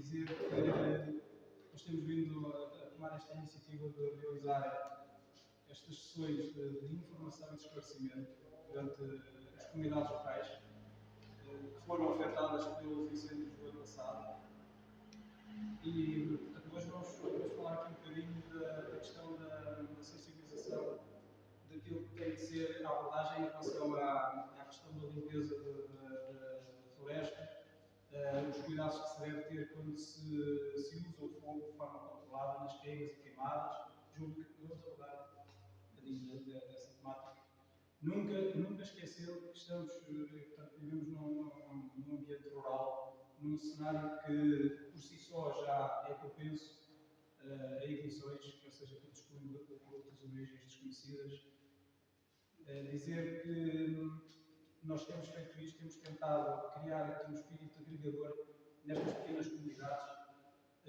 dizer que nós temos vindo a tomar esta iniciativa de realizar estas sessões de informação e de esclarecimento durante as comunidades locais que foram afetadas pelos incêndios do ano passado. E portanto, hoje vamos falar aqui um bocadinho da questão da sensibilização daquilo que tem de ser a abordagem em relação à questão da limpeza da floresta, os cuidados que se deve ter quando se usa o fogo de forma controlada nas queimas e queimadas. Julgo que vamos abordar um bocadinho dessa temática. Nunca esquecer que portanto, vivemos num ambiente rural, num cenário que por si só já é propenso a ignições, ou seja, por outras origens desconhecidas. Dizer que nós temos feito isto, temos tentado criar aqui um espírito agregador nestas pequenas comunidades,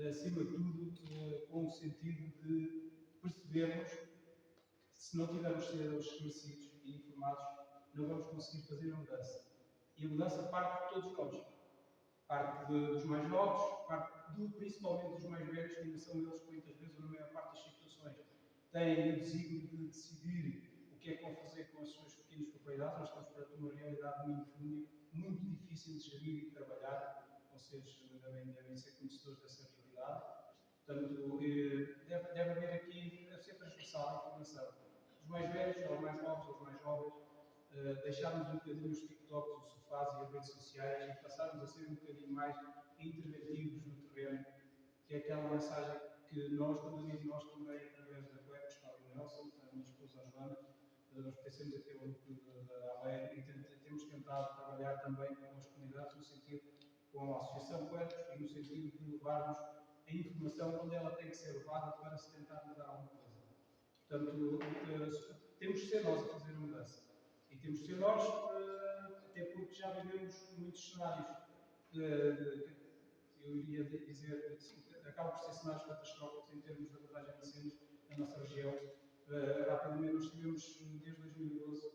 acima de tudo com o sentido de percebermos que se não tivermos sido esclarecidos e informados, não vamos conseguir fazer a mudança. E a mudança parte de todos nós. Parte dos mais novos, parte principalmente dos mais velhos, que ainda são eles que muitas vezes, na maior parte das situações, têm o desígnio de decidir o que é que vão fazer com as suas pequenas propriedades. Nós estamos perante uma realidade muito difícil de gerir e de trabalhar. Vocês devem ser conhecedores dessa realidade. Portanto, deve haver aqui, deve ser transversal a informação. Os mais velhos, aos mais novos, aos mais jovens, deixarmos um bocadinho os TikToks, os sofás e as redes sociais e passarmos a ser um bocadinho mais interventivos no terreno, que é aquela mensagem que nós, quando eu digo nós também, através da web, que está o Nelson, a minha esposa a Joana, nós pertencemos aqui ao grupo da Aveiro e temos tentado trabalhar também com as comunidades no sentido, com a Associação Coelhos, e no sentido de levarmos a informação onde ela tem que ser levada para se tentar mudar alguma coisa. Portanto, temos que ser nós a fazer a mudança. E temos que ser nós, até porque já vivemos muitos cenários, eu iria dizer, acabam por ser cenários catastróficos em termos de abordagem de incêndios na nossa região. Rapidamente, nós tivemos, desde 2012,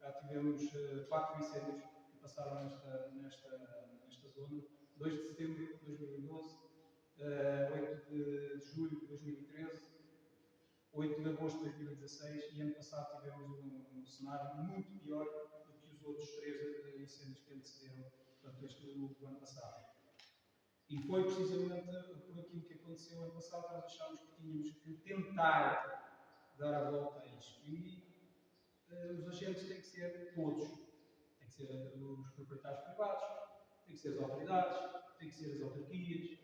já tivemos 4 incêndios que passaram nesta zona. 2 de setembro de 2012, 8 de julho de 2013, 8 de agosto de 2016 e ano passado tivemos um cenário muito pior do que os outros 3 incêndios que antecederam, portanto, do ano passado. E foi precisamente por aquilo que aconteceu ano passado que nós achámos que tínhamos que tentar dar a volta a isto. E os agentes têm que ser todos. Tem que ser os proprietários privados, tem que ser as autoridades, tem que ser as autarquias.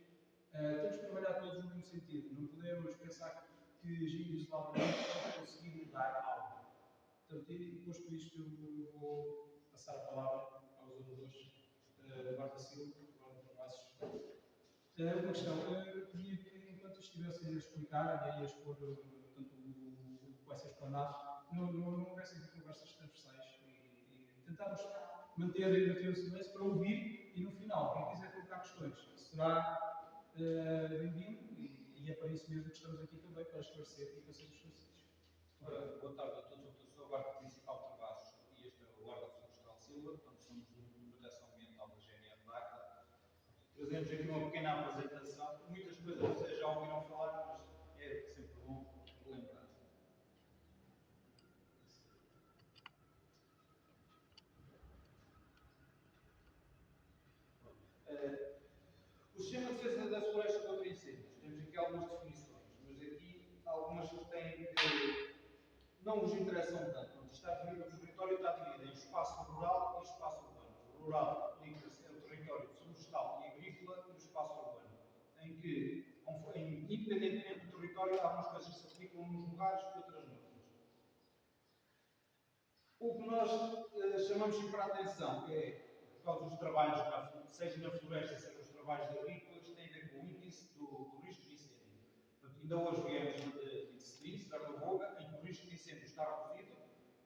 Temos que trabalhar todos no mesmo sentido. Não podemos pensar que agindo isoladamente vamos conseguir mudar algo. Portanto, e posto isto, eu vou passar a palavra aos oradores. Marta Silva, Eduardo Travassos. Uma questão, eu queria que, enquanto estivessem a explicar e a expor portanto, o que vai ser explanado, não houvessem conversas transversais e tentarmos manter o silêncio para ouvir e no final, quem quiser colocar questões, será bem-vindo e é para isso mesmo que estamos aqui também, para esclarecer e para sermos esclarecidos. Boa tarde a todos, eu sou o guarda principal de Travassos e este é o guarda florestal Silva, portanto somos do Grupo de Proteção Ambiental da GNR DACA. Trazemos aqui uma pequena apresentação, muitas coisas vocês já ouviram falar, mas é sempre bom relembrar. O Sistema de Defesa da Floresta contra Incêndios, temos aqui algumas definições, mas aqui algumas não nos interessam tanto. O território está dividido em espaço rural e espaço urbano. O rural aplica-se ao território florestal e agrícola e o espaço urbano, em que, independentemente do território, algumas coisas se aplicam nos lugares e outras noutras. O que nós chamamos sempre a atenção é, por causa dos trabalhos, seja na floresta, seja nos trabalhos agrícolas, tem a ver com o índice do risco de incêndio. Portanto, ainda hoje viemos de Índice da Voga, em que o risco de incêndio está reduzido.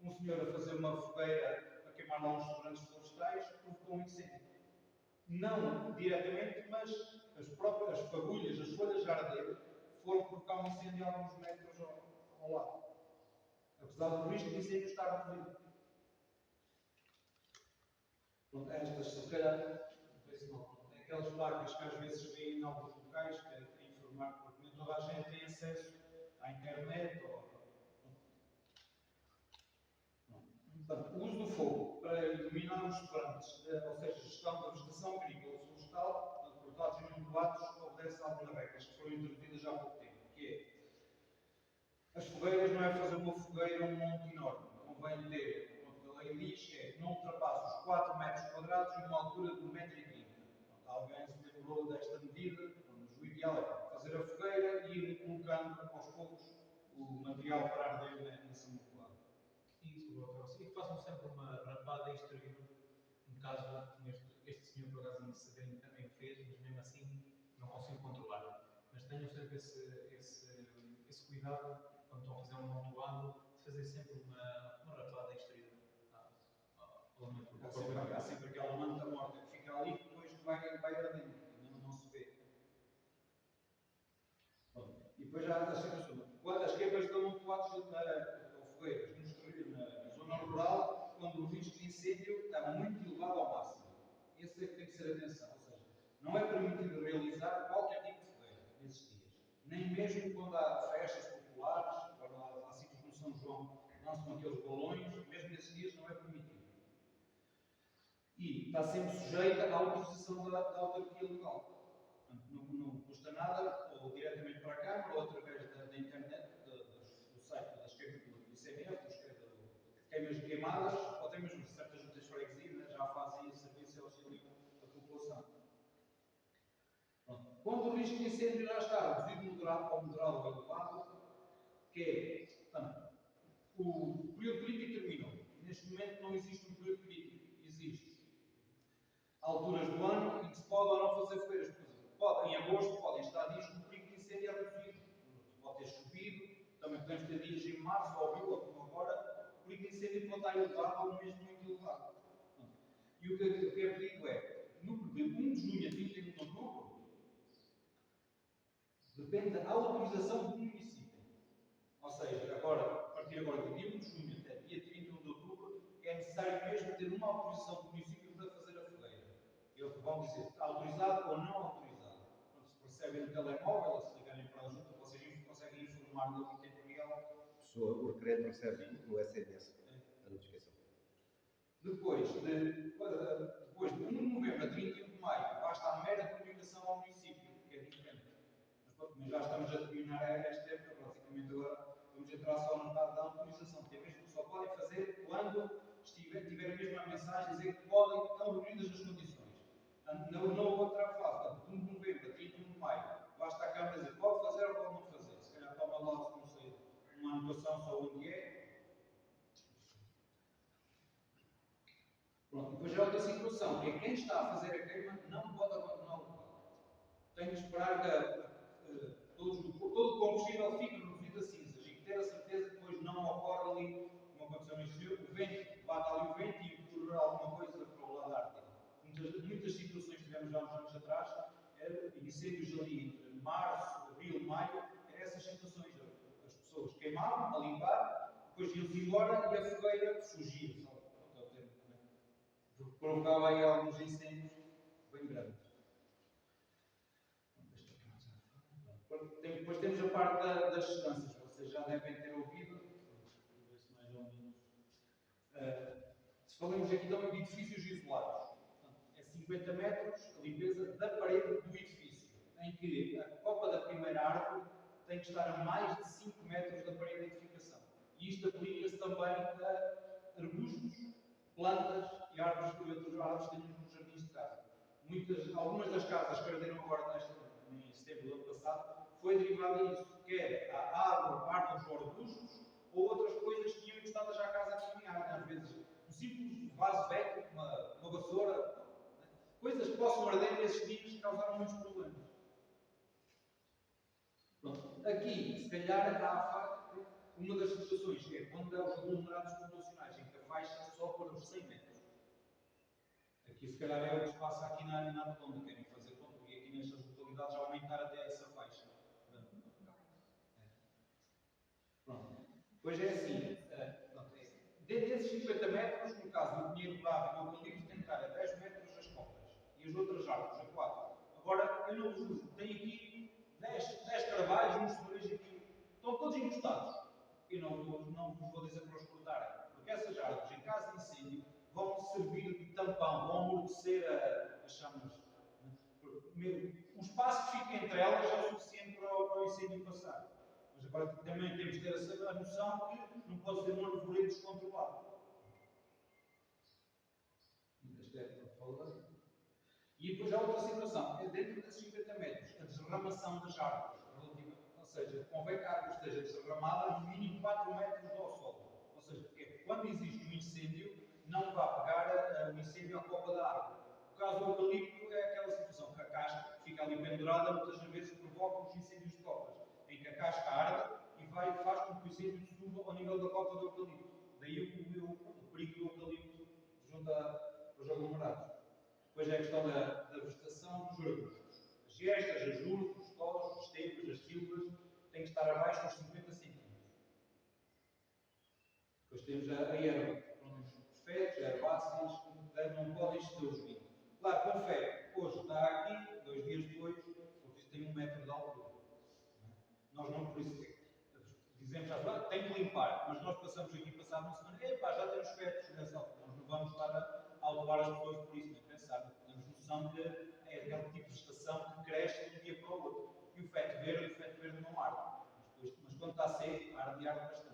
Um senhor a fazer uma fogueira a queimar lá uns restaurantes florestais provocou um incêndio. Não diretamente, mas as fagulhas, as folhas a arder, foram provocar um incêndio a alguns metros ao lado. Apesar do risco de incêndio estar reduzido. Estas, se calhar, não sei se não, é aquelas placas que às vezes se vêem em alguns locais, que é informar, porque nem toda a gente tem acesso à internet. Portanto, o uso do fogo para iluminar os restaurantes, ou seja, gestão da vegetação agrícola ou florestal, cortados e manipulados, obedece a algumas regras que foram introduzidas há pouco tempo, que é as fogueiras não é fazer uma fogueira um monte enorme, convém ter, como a lei diz, é que não ultrapasse os 4 metros quadrados e uma altura de 1,30 m. Alguém se lembrou desta medida, mas o ideal é fazer a fogueira e ir colocando aos poucos o material para arder nessa manipulada. Isso, doutor. E que façam sempre uma rapada exterior, no caso, este senhor por acaso também o fez, mas mesmo assim não consigo controlar. Mas tenham sempre esse cuidado, quando estão a fazer um amontoado, de fazer sempre uma rapada exterior ao elemento. Há sempre aquela manta morta que fica ali que depois vai ardendo, não se vê. Bom, e depois já há a situação. Quando as queimas estão amontoadas ou fogueiras na zona rural, quando o risco de incêndio está muito elevado ao máximo. Esse é que tem que ser a atenção. Ou seja, não é permitido realizar qualquer tipo de fogueira nesses dias. Nem mesmo quando há festas populares, quando há sítios como São João, lançam aqueles balões, mesmo nesses dias não é permitido. E está sempre sujeita à autorização da autarquia local. Portanto, não custa nada, ou diretamente para a Câmara, ou através da internet, do site das queimas do ICMF, queimas queimadas, ou até mesmo certas juntas de freguesia já fazem esse serviço e auxílio à população. Pronto. Quando o risco de incêndio já está reduzido moderado ou elevado, que é, portanto, o período crítico terminou. Neste momento não existe um período crítico, existe alturas do ano em que se pode ou não fazer fogueiras. Por exemplo, em agosto podem estar dias que o perigo de incêndio é reduzido. Pode ter chovido, também podemos ter dias em março ou abril, ou como agora, o perigo de incêndio pode estar elevado ou mesmo muito elevado. E o que é pedido é, no período de 1 de junho a 31 de outubro, depende da autorização do município. Ou seja, a partir agora de dia 1 de junho até dia 31 de outubro, é necessário mesmo ter uma autorização do município para fazer a fogueira. Eles vão dizer autorizado ou não autorizado. Quando se percebem no telemóvel, ou se ligarem para a junta, vocês conseguem informar no tempo real. O requerente recebe no SMS a notificação. Depois de 1 de novembro a 31 de maio, basta a mera comunicação ao município, que é diferente. Mas já estamos a terminar esta época, praticamente agora vamos entrar só na parte da autorização, que é mesmo que só podem fazer quando tiverem mesmo a mensagem a dizer que podem, estão reunidas as condições. Na outra fase, de 1 de novembro a 31 de maio, basta a Câmara dizer pode fazer ou pode não fazer. Se calhar toma lá, não sei, uma anotação só onde é. Pronto, depois já outra situação, que é quem está a fazer a queima não pode abandonar o local. Tem que esperar que todo o combustível fique reduzido a cinzas e ter a certeza que depois não ocorre ali, como aconteceu neste dia, o vento, bate ali o vento e empurra alguma coisa para o lado ártico. Muitas situações que tivemos há uns anos atrás, incêndios ali entre março, abril, maio, eram essas situações. As pessoas queimavam a limpar, depois iam-se embora e a fogueira fugia. Provocava aí alguns incêndios bem grandes. Depois temos a parte das seguranças. Vocês já devem ter ouvido, mais ou menos. Se falamos aqui também de edifícios isolados, é 50 metros a limpeza da parede do edifício, em que a copa da primeira árvore tem que estar a mais de 5 metros da parede de edificação. E isto aplica-se também a arbustos, plantas e árvores que outras árvores temos nos jardins de casa. Algumas das casas que arderam agora em setembro do ano passado foi derivado disso, quer a árvores ou arbustos, ou outras coisas que iam encostadas à casa que caminharem. Às vezes, um simples vaso velho, uma vassoura, coisas que possam arder nesses dias que causaram muitos problemas. Pronto. Aqui, se calhar, há uma das situações, que é quando há os aglomerados populacionais, em que a faixa só para os 100 metros. Aqui, se calhar, é o que se passa aqui na redonda, querem fazer ponto, e aqui nestas localidades aumentar até essa faixa. Pronto. Pois é assim, dentro desses 50 metros, no caso do Pinheiro Bravo e do Eucalipto, tem que estar a 10 metros as copas e as outras árvores a 4. eu não vos uso. Tenho aqui 10 trabalhos, uns dois aqui, estão todos encostados. E não vos vou dizer para os cortarem, porque essas árvores, em caso de incêndio, vão servir de tampão, vão amortecer as chamas. O espaço que fica entre elas é o suficiente para o incêndio passar. Mas agora também temos que ter a noção que não pode ser um arvoredo descontrolado. E depois há outra situação, é dentro desses 50 metros, a desramação das árvores. Ou seja, convém que a árvore esteja desramada no mínimo 4 metros ao solo. Ou seja, porque quando existe um incêndio, não vai pegar o incêndio à copa da árvore. O caso do eucalipto é aquela situação que a casca fica ali pendurada, muitas vezes provoca os incêndios de copas, em que a casca arde e faz com que o incêndio suba ao nível da copa do eucalipto. Daí o perigo do eucalipto junto aos aglomerados. Depois é a questão da vegetação dos arbustos. As gestas, as urdes, os toros, os estevos, as silvas, têm que estar abaixo dos 50 centímetros. Depois temos a erva, os fetos, herbáceas, não podem exceder os 20. Claro, confere, hoje está aqui, 2 dias depois, o piso tem 1 metro de altura. Nós não, por isso, dizemos às tem que limpar, mas nós passamos aqui, passado uma semana, já temos fetos nessa altura. Nós não vamos estar a levar as pessoas por isso, nem pensar. Temos noção que é aquele tipo de estação que cresce de um dia para o outro. E o feto verde não arde. Mas quando está seco, arde bastante.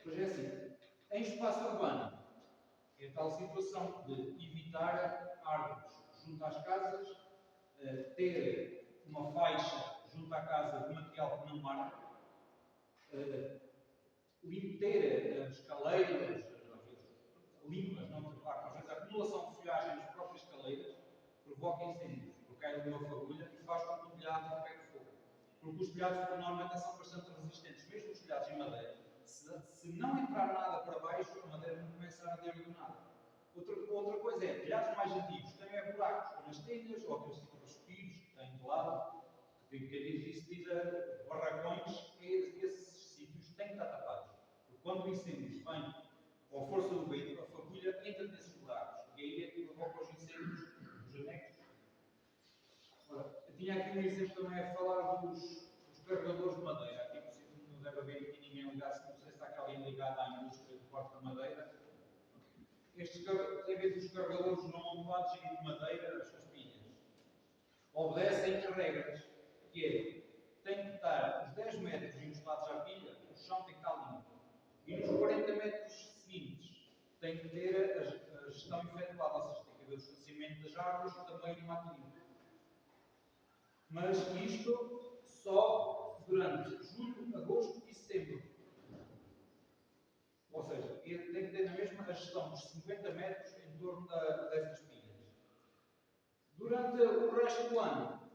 Pois é assim, em espaço urbano, é tal situação de evitar árvores junto às casas, ter uma faixa junto à casa de material que não arde, ter escaleiras limpas, não trocar. Às vezes a acumulação de folhagem nas próprias escaleiras provoca incêndios, porque cai de uma fagulha e faz com que o telhado pegue fogo. Porque os telhados, por norma, são bastante resistentes, mesmo os telhados em madeira. Se não entrar nada para baixo, a madeira não começa a arder do nada. Outra coisa é, telhados mais antigos têm buracos, ou nas telhas, ou aqueles tipos de respiros que têm de lado, que diz barracões, esses sítios têm que estar tapados. Porque quando o incêndio vem com a força do vento, a fagulha entra nesses buracos. E aí é que provoca os incêndios, os anexos. Ora, eu tinha aqui um exemplo também a falar dos carregadores de madeira. Aqui não deve haver aqui ninguém ligado, não sei se está aqui alguém ligado à indústria de corte de madeira. Estes tem a ver com os carregadores não montados de madeira, as suas pilhas. Obedecem a regras, que é, tem que estar os 10 metros encostados à pilha, o chão tem que estar limpo. E nos 40 metros seguintes, tem que ter a gestão efetuada, ou seja, tem que haver o distanciamento das árvores e também o mato limpo. Mas isto só durante julho, agosto e setembro. Ou seja, tem que ter na mesma a gestão dos 50 metros em torno dessas pilhas. Durante o resto do ano,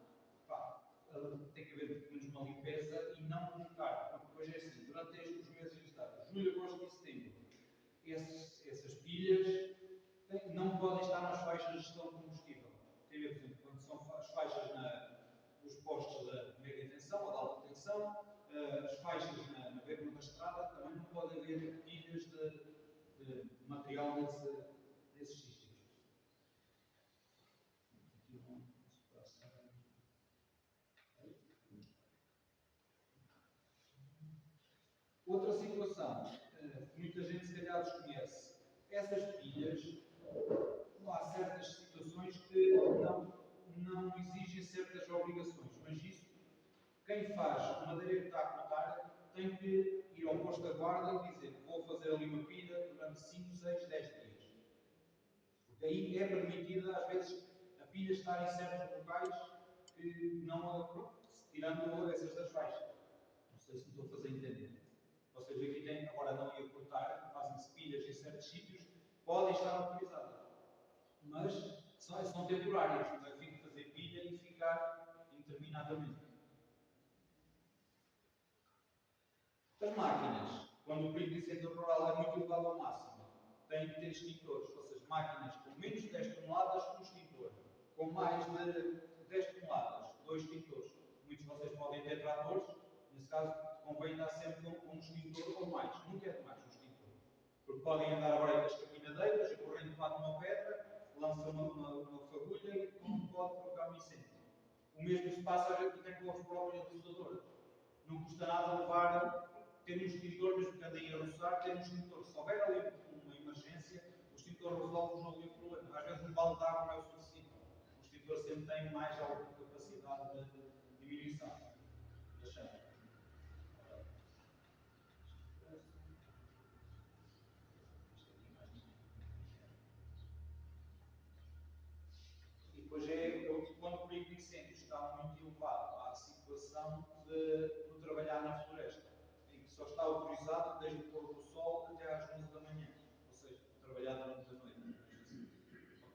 tem que haver pelo menos uma limpeza e não colocar, porque depois é assim, durante estes meses listados, julho, agosto e setembro, essas pilhas não podem estar nas faixas de gestão de combustível. Tem a ver, por exemplo, quando são as faixas nos postos de média tensão ou de alta tensão, as faixas na beira da estrada, também não pode haver pilhas de material desses sítios. Outra situação, que muita gente se calhar desconhece, essas pilhas, há certas situações que não exigem certas obrigações, mas isso, quem faz a madeira que está a cortar, tem que ir ao posto de guarda e dizer, vou fazer ali uma pilha durante 5, 6, 10 dias. Porque aí é permitida, às vezes, a pilha estar em certos locais que não, tirando essas das faixas. Não sei se me estou a fazer entender. Ou seja, aqui tem, agora não ia cortar, fazem-se pilhas em certos sítios, podem estar autorizadas. Mas são temporárias, não é fim de fazer pilha e ficar interminadamente. As máquinas, quando o perigo de incêndio rural é muito elevado ao máximo, têm que ter extintores, ou seja, máquinas com menos de 10 toneladas, um extintor. Com mais de 10 toneladas, 2 extintores. Muitos de vocês podem ter tratores, nesse caso convém estar sempre com um extintor ou mais, nunca é demais um extintor. Porque podem andar agora com as capinadeiras, a corrente bate uma pedra, lança uma fagulha e pode provocar um incêndio. O mesmo se passa aqui tem com as próprias abusadoras. Não custa nada levar, ter um extintor, mesmo que andem a roçar, ter um extintor. Se houver ali uma emergência, o extintor resolve o problema. Às vezes um balde de água não é o suficiente. O extintor sempre tem mais alguma capacidade de diminuição da chama. E depois quando o perigo de incêndio está muito elevado, há a situação de trabalhar na floresta, em que só está autorizado desde o pôr do sol até às 11 da manhã, ou seja, trabalhar durante a noite.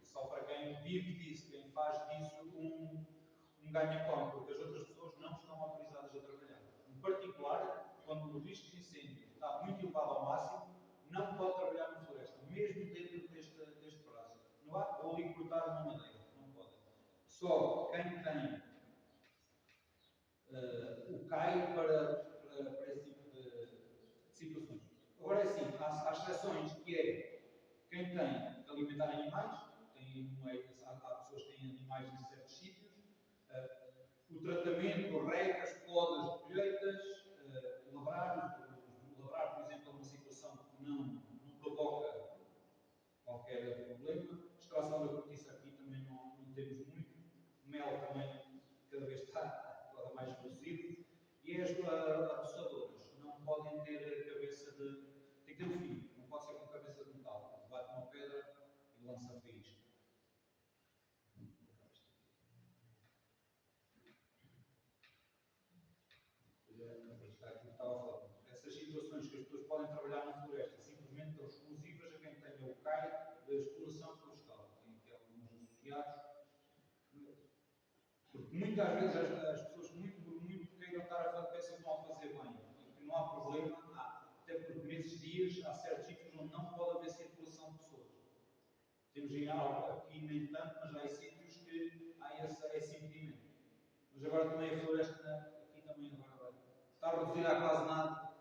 Só para quem vive disso, quem faz disso um ganha-pão, porque as outras pessoas não estão autorizadas a trabalhar. Em particular, quando o risco de incêndio está muito elevado ao máximo, não pode trabalhar na floresta, mesmo dentro deste prazo. Não há, vou ali cortar uma madeira, não pode. Só quem tem o CAI para esse tipo de situações. Agora é assim, há exceções que é quem tem que alimentar animais, há pessoas que têm animais em certos sítios, o tratamento, regas, podas, colheitas, labrar, por exemplo, é uma situação que não provoca qualquer problema. Extração da cortiça aqui também não temos muito. Mel também cada vez está mais reduzido. E as abusadoras não podem ter cabeça de. Tem que ter um fio, não pode ser com cabeça de metal. Bate uma pedra e lança faísca. Está aqui que estava a falar. Essas situações que as pessoas podem trabalhar na floresta simplesmente estão exclusivas a quem tenha o CAI da exploração florestal. Tem aqui alguns associados. Porque muitas vezes as pessoas muito queiram estar a fazer, pensam que vão a fazer bem. E que não há problema, até porque nesses dias há certos sítios onde não pode haver circulação de pessoas. Temos em algo aqui nem tanto, mas há sítios que há esse impedimento. Mas agora também a floresta aqui também agora está reduzida a quase nada.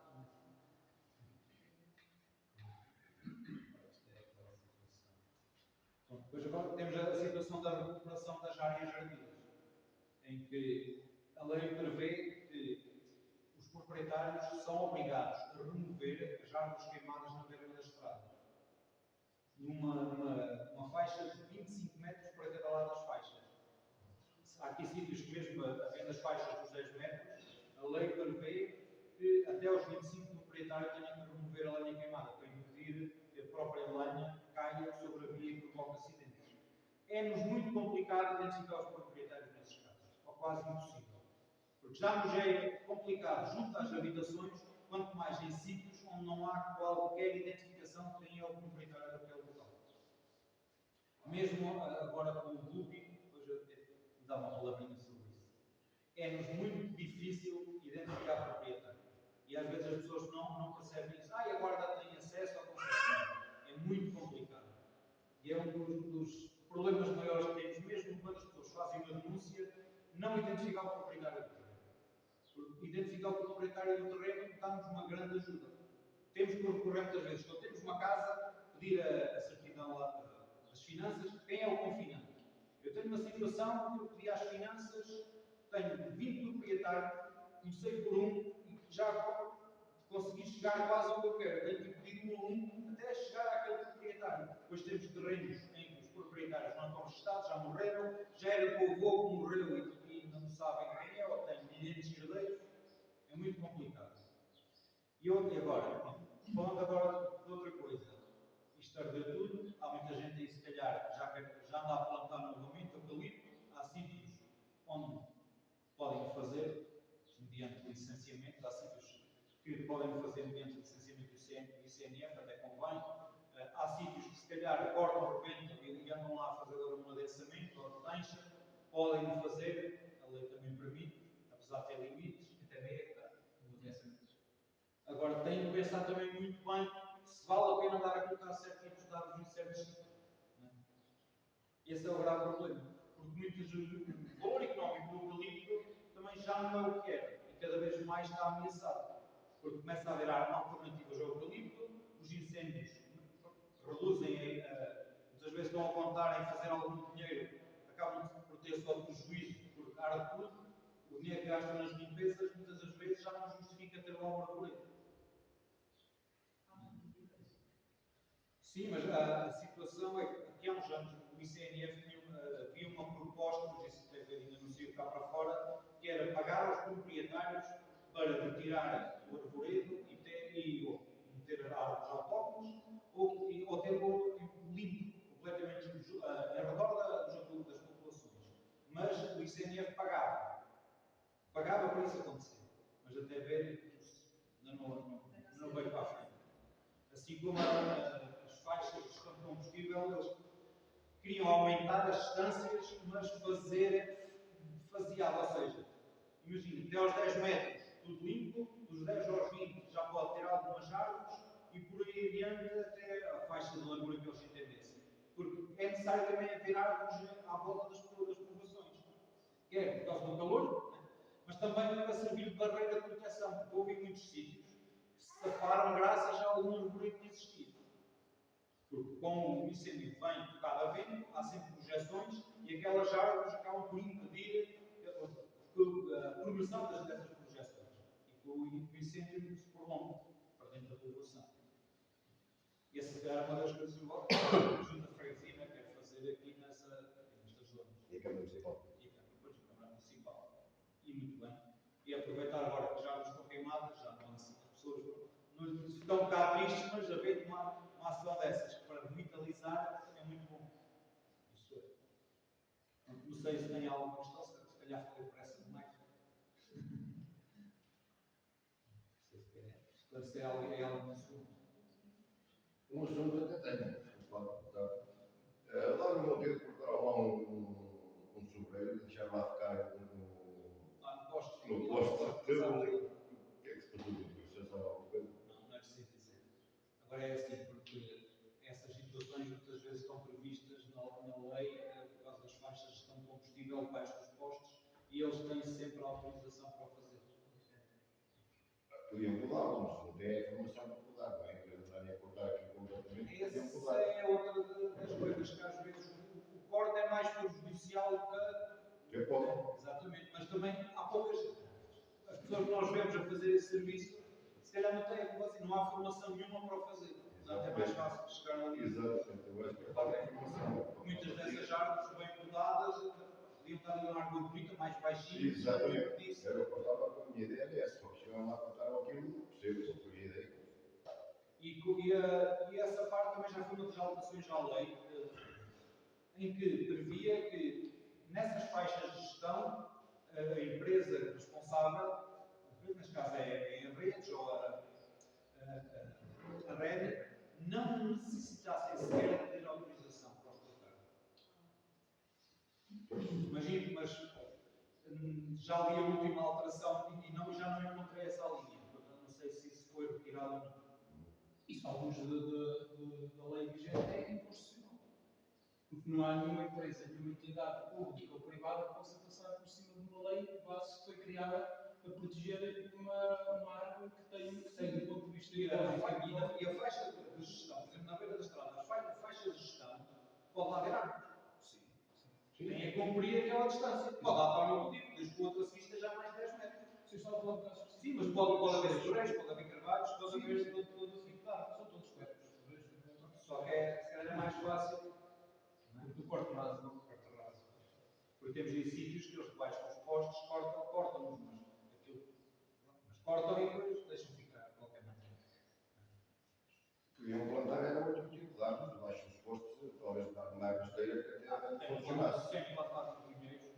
Depois agora temos a situação da recuperação das áreas ardidas, em que a lei prevê que os proprietários são obrigados a remover as árvores queimadas na beira da estrada, numa faixa de 25 metros para cada lado das faixas. Há aqui sítios que mesmo apenas faixas dos 10 metros, a lei prevê que até aos 25 o proprietário tenha que remover a lenha queimada, para impedir que a própria lenha caia sobre a via e provoque acidentes. É-nos muito complicado identificar os proprietários nesses casos, ou quase impossível. Porque já nos é complicado junto às habitações, quanto mais em sítios onde não há qualquer identificação de quem é o proprietário daquele local. Mesmo agora com o Booking, depois eu dar uma palavrinha sobre isso. É-nos muito difícil identificar proprietários. E às vezes as pessoas não percebem isso. E a guarda tem acesso ao conselho. É muito complicado. E é um dos problemas maiores que temos, mesmo quando as pessoas fazem uma denúncia, não identificar o proprietário do terreno. Porque identificar o proprietário do terreno dá-nos uma grande ajuda. Temos que recorrer muitas vezes, quando temos uma casa, pedir a certidão lá das finanças, quem é o confinante? Eu tenho uma situação que eu pedi às finanças, tenho 20 proprietários, comecei por um e já consegui chegar quase ao que eu quero. Tenho que pedir um a um até chegar àquele proprietário. Depois temos terrenos em que os proprietários não estão registados, já morreram, já era com o avô que morreu e ainda não sabem quem é, ou tem milhares de herdeiros. É muito complicado. E agora, falando agora de outra coisa, isto ardeu tudo, há muita gente aí se calhar já anda a plantar novamente eucalipto, há sítios onde podem fazer, mediante licenciamento, há sítios que podem fazer mediante licenciamento do ICNF, até convém, há sítios que se calhar cortam o repente e andam lá a fazer agora um adensamento ou de tancha, podem fazer, a lei também permite, apesar de ter limites, Até meio hectare, no adensamento. Agora, tem que pensar também muito bem se vale a pena andar a colocar certos tipos de árvores em certos sítios. Esse é o grave problema. Porque o valor económico do eucalipto também já não é o que era. E cada vez mais está ameaçado. Porque começa a haver alternativas ao eucalipto, os incêndios estão a contar em fazer algum dinheiro, acabam por ter só prejuízo por cara de tudo. O dinheiro que gastam nas limpezas, muitas das vezes, já não justifica ter uma obra bonita. Sim, mas a situação é que aqui há uns anos o ICNF havia uma proposta, mas isso ainda não saiu cá para fora, que era pagar aos proprietários para retirar o arvoredo e meter árvores autóctones ou ter o limpo, completamente em redor das populações. Mas o ICNF pagava para isso acontecer. Mas até ver, não veio para a frente. Assim como as faixas de gestão de combustível, eles queriam aumentar as distâncias, mas faseado, ou seja, imagina, até aos 10 metros tudo limpo, dos 10 aos 20 já pode ter algumas árvores e por aí adiante até a faixa de largura que eles entendessem. Porque é necessário também haver árvores à volta das povoações. Quer por causa do calor, mas também para servir de barreira de proteção, porque houve muitos sítios que se taparam graças a algum arvoredo que existia. Porque como o incêndio vem tocado a vento, há sempre projeções e aquelas árvores acabam por impedir a progressão dessas projeções. E o incêndio se prolonga para dentro da população. E essa é uma das coisas que a Junta de Freguesia quer fazer aqui nestas zonas. E a Câmara Municipal. Depois a Câmara Municipal. E muito bem. E aproveitar agora que já não estão queimadas, já não há assim, as pessoas estão um bocado tristes, mas haver uma ação dessas para revitalizar é muito bom. Isso é. Não sei se tem alguma questão, se calhar falei depressa demais. Não sei se quer esclarecer algum assunto. Um assunto até tenho. Lá no meu tempo, cortaram lá um sobreiro e deixaram lá ficar Lá no posto. no posto. O que é que se passou depois? Já sabe alguma coisa? Não é preciso dizer. Agora é assim, porque essas situações muitas vezes estão previstas na lei por causa das faixas de gestão de combustível debaixo dos postos e eles têm sempre a autorização para o fazer. Podiam mudar, mas não tem a informação para mudar, não é? Eles andarem a cortar aqui completamente. Podiam Essa mudar. é outra das coisas que às vezes o corte é mais prejudicial que Eu posso. exatamente, mas também há poucas. As pessoas que nós vemos a fazer esse serviço, se calhar não têm, não há formação nenhuma para o fazer. Portanto, é mais fácil de chegar ali. Exatamente, eu acho que é falta de informação. Muitas dessas árvores bem podadas podiam estar ali uma árvore bonita, mais baixinha. Exatamente. Era o que eu estava com a minha ideia, era essa. Só que chegaram lá a contar aquilo, percebo, só foi a ideia. E essa parte também já foi uma das alterações à lei, em que previa que nessas faixas de gestão, a empresa responsável, neste caso é a Redes ou a Rede, não necessitassem sequer de pedir autorização para os colocar. Imagino, mas já li a última alteração e já não encontrei essa linha. Portanto, não sei se isso foi retirado ou não. Isso, alguns da lei vigente é inconstitucional. Porque não há nenhuma empresa, nenhuma entidade pública ou privada que possa passar por cima de uma lei que foi criada para proteger uma árvore que tem do ponto de vista E a ecológico. faixa de gestão, por exemplo, na beira da estrada, a faixa de gestão pode lá haver árvores. Sim. Tem a cumprir aquela distância. Pode lá estar o meu motivo, desde que o outro assista já mais 10 metros. Vocês estão a falar de casos Sim, mas pode haver florestas, pode haver carvalhos, pode Sim, haver. são todos perto. Só que se calhar é mais fácil. Do corte raso, não? Corta raso. Porque temos em sítios que eles debaixo dos postos cortam-nos, mas cortam e depois deixam ficar de qualquer maneira. Podiam plantar, era outro tipo de árvores, debaixo dos postos, talvez na árvore esteira, que até funcionasse. Sempre plantado pinheiros.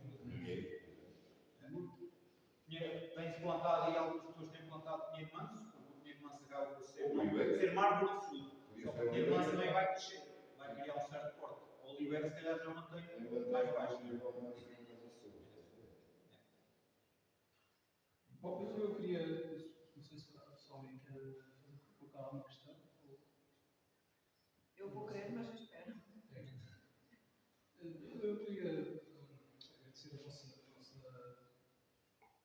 Tem-se plantado e algumas pessoas têm plantado pinheiro manso, porque o pinheiro manso acaba por ser uma árvore de fruto. Só que o pinheiro manso também vai crescer, vai criar um certo corte. O oliveira se calhar já mantém mais baixo. Bom, eu queria, não sei se alguém quer colocar uma questão. Eu vou querer, mas eu espero. Eu queria agradecer a vossa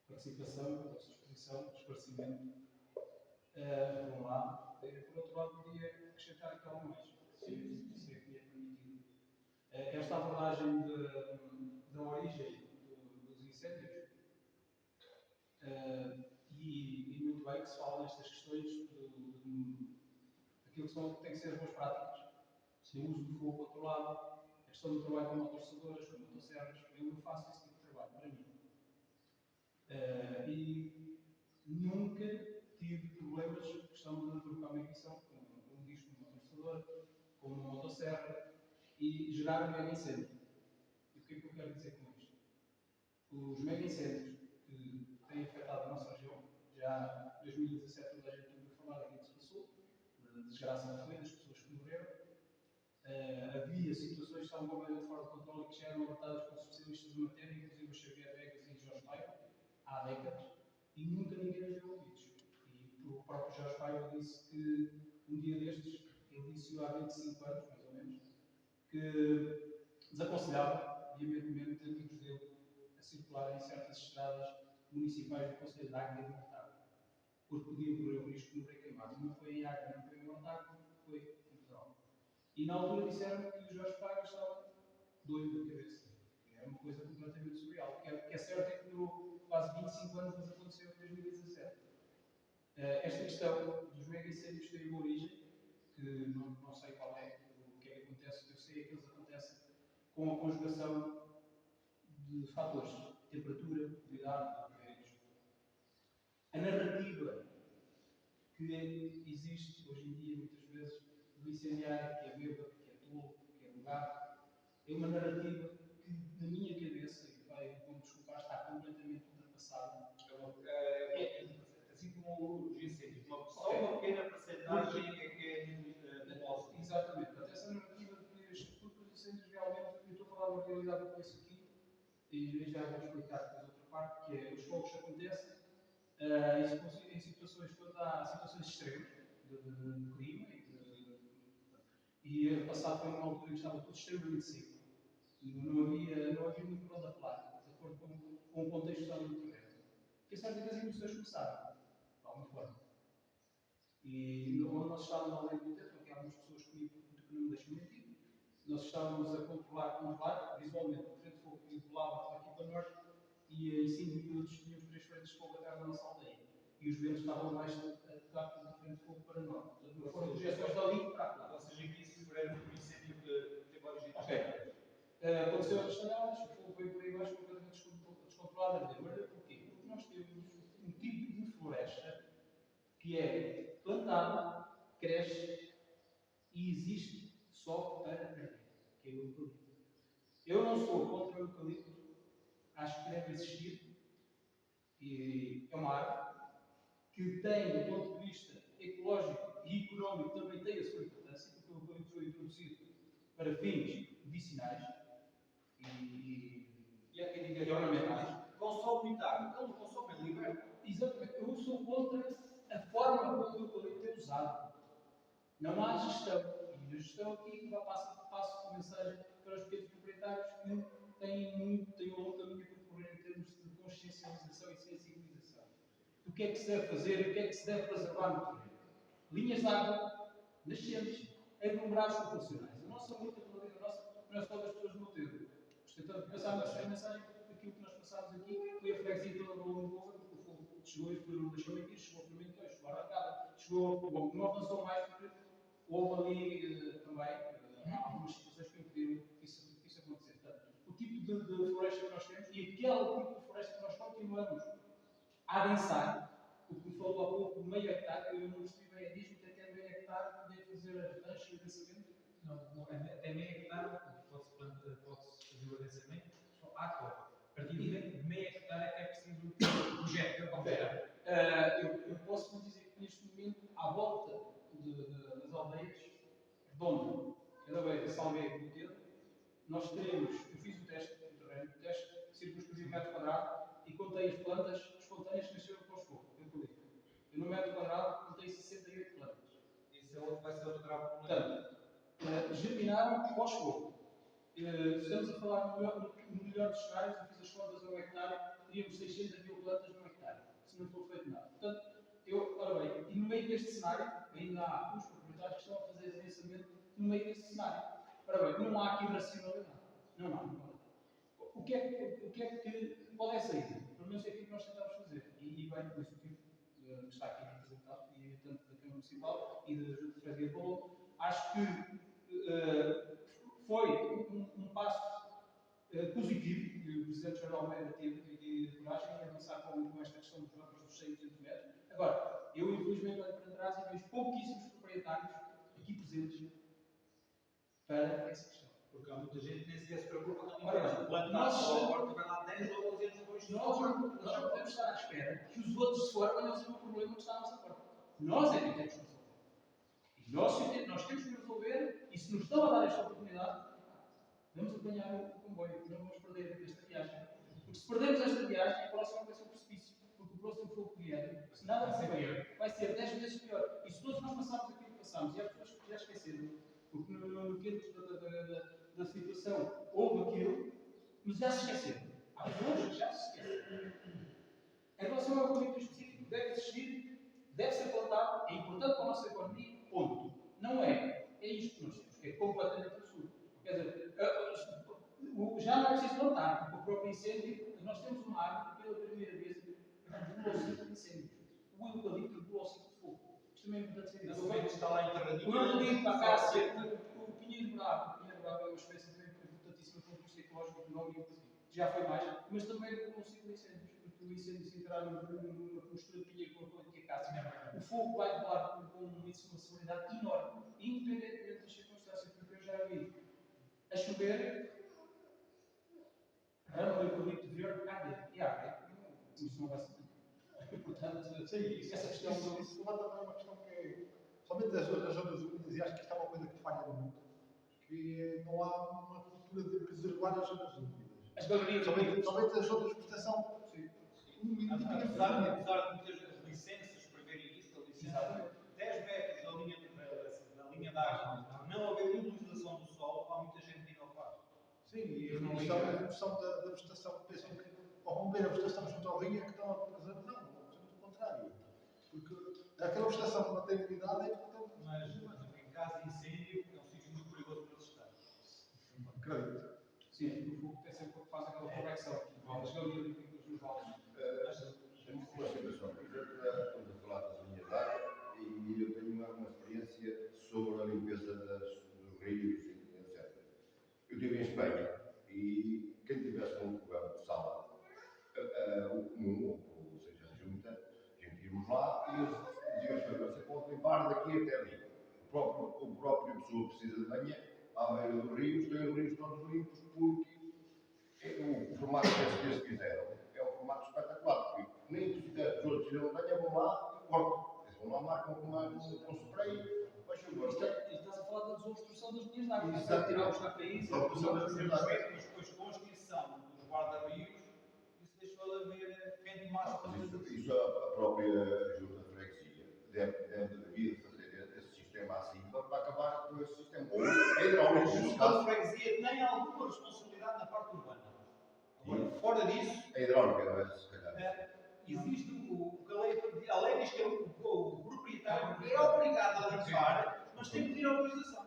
participação, a vossa exposição, esclarecimento, por um lado. Por outro lado, queria acrescentar aqui algo mais, se é que me é permitido. Esta abordagem da origem dos incêndios, e muito bem que se fala nestas questões daquilo que tem que ser as boas práticas, o uso do fogo controlado, a questão do trabalho com motosserradoras, com motosserras. Eu faço esse tipo de trabalho para mim. E nunca tive problemas de questão de trocar uma ignição com um disco, uma motosserradora, com uma motosserra e gerar um mega incêndio. E o que é que eu quero dizer com isto? Os mega incêndios que têm afetado a nossa região, já em 2017 toda a gente ouviu falar daquilo que se passou, da desgraça que foi, das pessoas que morreram. Havia situações que estavam completamente fora de controle e que já eram alertadas por especialistas de matéria, inclusive o Xavier Vegas e o Jorge Paiva, há décadas, e nunca ninguém os deu ouvidos. E o próprio Jorge Paiva disse que um dia destes, ele disse há 25 anos, mais ou menos, que desaconselhava veementemente amigos dele a circular em certas estradas municipais do Conselho de Águeda e de Mortágua, porque podiam correr o risco de morrer queimados. Não foi em Águeda, não foi em Mortágua, foi em Pedrógão. E na altura disseram que o Jorge Paiva estava doido da cabeça. Era uma coisa completamente surreal. O que é certo é que durou quase 25 anos, mas aconteceu em 2017. Esta questão dos mega incêndios tem uma origem, que não sei qual é, o que é que acontece, eu sei que eles acontecem com a conjugação de fatores, temperatura, umidade, aéreos. A narrativa que existe hoje em dia, muitas vezes, do incendiário, que é bêbado, que é tolo, que é drogado, é uma narrativa que, na minha cabeça, e vai, vou-me desculpar, está completamente ultrapassada. Assim como os incêndios, só uma pequena porcentagem é que é danosa. Exatamente. Portanto, essa narrativa de que os incêndios realmente, eu estou a falar da realidade do preço aqui, e já vou explicar depois outra parte, que é os fogos acontecem em situações, quando há situações extremas de clima, e passado foi uma altura em que estava tudo extremamente seco, não havia muito para onde apelar, de acordo com o contexto que estava no terreno. Porque é certo que as emoções começaram, de alguma forma. E onde nós estávamos ao longo do tempo, porque há algumas pessoas comigo que não me deixam mentir, nós estávamos a controlar visualmente o frente de fogo que volava aqui para norte, e em 5 minutos tínhamos 3 frentes de fogo atrás da nossa aldeia. E os ventos estavam mais a tocar do frente de fogo para norte. Portanto, foram projeções dali para cá. Ou seja, que isso foi um incêndio que teve origem. Ok. Aconteceu as estreladas, o fogo veio por aí baixo completamente descontrolado. Agora, porquê? Porque nós temos um tipo de floresta que é plantada, cresce e existe só para arder, que é o eucalipto. Eu não sou contra o eucalipto, acho que deve existir, e é uma árvore que tem, do ponto de vista ecológico e económico, também tem a sua importância, porque o eucalipto foi introduzido para fins medicinais E há quem diga e ornamentais. consome muita água, ele consome, ele liberta. Exatamente, eu sou contra a forma como o eucalipto é usado. Não há gestão. E a gestão aqui passo a mensagem para os pequenos proprietários que têm um longo caminho a percorrer em termos de consciencialização e sensibilização. O que é que se deve fazer e o que é que se deve preservar no terreno? Linhas de água, nascentes, aglomerados populacionais. A nossa luta pela vida nossa não é só das pessoas do Monteiro. Portanto, passámos esta mensagem, aquilo que nós passámos aqui foi a freguesia toda do Lisboa, porque o fogo chegou e não deixou mentir, chegou a Fermenteiro, chegou a Arrancada, chegou. Bom, não avançou mais porque houve ali também algumas situações que impediram que isso acontecesse. Portanto, o tipo de floresta que nós temos e aquele tipo de floresta que nós continuamos a adensar, o que me falou há pouco, meio hectare, eu não percebi bem, diz-me que até meio hectare poder fazer arranjo e adensamento. Não, até meio hectare pode-se fazer o adensamento só à cova. A partir de meio hectare é que é preciso um projeto. Eu posso lhe dizer que neste momento, à volta das aldeias, Donde, Cadaveira, Salgueiro e Botelho, nós teremos, eu fiz o teste do terreno, o teste circunscrevi o metro quadrado e contei as plantas espontâneas que nasceram pós fogo, eucalipto. Eu no metro quadrado contei 68 plantas. Isso é outro, vai ser outro grave problema. Portanto, germinaram pós fogo. Estamos a falar no melhor dos cenários, eu fiz as contas ao hectare, teríamos 600 mil plantas no hectare, se não for feito nada. Portanto, ora bem, e no meio deste cenário, ainda há uns proprietários que estão a fazer adensamento no meio deste cenário. Ora bem, não há aqui racionalidade. Não há. O que é que qual é a saída? Pelo menos é aquilo que nós tentamos fazer. E bem, o Executivo que está aqui representado, e tanto da Câmara Municipal e da Junta de Freguesia de Valor, acho que foi um passo positivo que o Presidente Jornal Almeida teve de coragem em avançar com esta questão dos jogos dos 600 metros. Agora, eu infelizmente olho para trás e vejo pouquíssimos proprietários aqui presentes para essa questão. Porque há muita gente que nem sequer se preocupa com Ora a bem, planta nós- ou a horta vai lá 10 ou 12 anos depois. Nós não podemos estar à espera que os outros de fora venham resolver o problema que está à nossa porta. Nós é que temos que resolver. E nós temos que resolver, e se nos estão a dar esta oportunidade, vamos apanhar o comboio, não vamos perder esta viagem. Porque se perdemos esta viagem, a próxima vai ser um precipício. Porque o próximo fogo que vier, se nada for bem, vai ser 10 vezes pior. E se todos nós passarmos aquilo que passamos, e há pessoas que já esqueceram, porque no quinto da situação houve aquilo, mas já se esqueceram. Há pessoas que já se esqueceram. Em relação ao político específico, deve existir, deve ser plantado, é importante para a nossa economia, ponto. Não é. É isto que nós temos, que é completamente absurdo. Quer dizer, já não é preciso plantar, porque o próprio incêndio, nós temos uma árvore que pela primeira vez regula o ciclo de incêndios. O eucalipto regula o ciclo de fogo. Isto também é importante ser dito. Também está lá enterradinho. O eucalipto, a cássia, o pinheiro bravo é uma espécie importantíssima para o custo ecológico, económico, já foi mais, mas também regula o ciclo de incêndios, porque o incêndio se entrar numa mistura de pinheiro com a cássia, o fogo vai voar com uma celeridade enorme, independentemente das circunstâncias, porque eu já vi a chover, rama do eucalipto verde, arde, e arde. Isso não vai ser. Portanto, Sim, essa questão do. isso levanta também uma questão que é, somente as zonas úmidas, e acho que isto é uma coisa que falha muito, que não há uma cultura de preservar as zonas úmidas. As galerias Somente as zonas de proteção úmida. Apesar de muitas licenças preverem isso, a licença 10 metros da linha da água, não haver utilização do solo, há muita gente que não faz. Sim, e a redução da vegetação, pensam que ao romper a vegetação junto ao rio é que estão a preservar. Não, absolutamente o contrário. Porque aquela vegetação que não tem utilidade é que estão. Mas, em caso de incêndio, é um sítio muito perigoso para se estar. Acredito. Sim, o fogo tem sempre faz aquela correção. As galerias dos vales. Temos uma situação, por exemplo, estamos a falar das linhas de água e eu tenho uma experiência sobre a limpeza dos rios, etc. Eu estive em Espanha e quem tivesse um programa de sala, o comum, ou seja, a junta, a gente íamos lá e eles diziam: você pode limpar daqui até ali. O próprio pessoa precisa de banho à beira dos rios, tem os rios todos limpos porque o formato que eles fizeram é um formato espetacular, porque nem que os outros fizeram banho, vão lá e cortam. Eles vão lá, marcam com spray, faz favor. Estás a falar da desobstrução das linhas de água. Exato. Tirar os KPIs. Mas depois, com a extinção dos guarda-rios, isso deixou de haver quente massa para Isso a própria junta de freguesia devia fazer esse sistema assim para acabar com esse sistema. Ou A hidráulico, nesse junta de caso, freguesia tem alguma responsabilidade na parte urbana. Agora, fora disso, a hidráulica, não é? Se calhar. existe a lei diz que o proprietário é obrigado a limpar, mas tem que pedir autorização.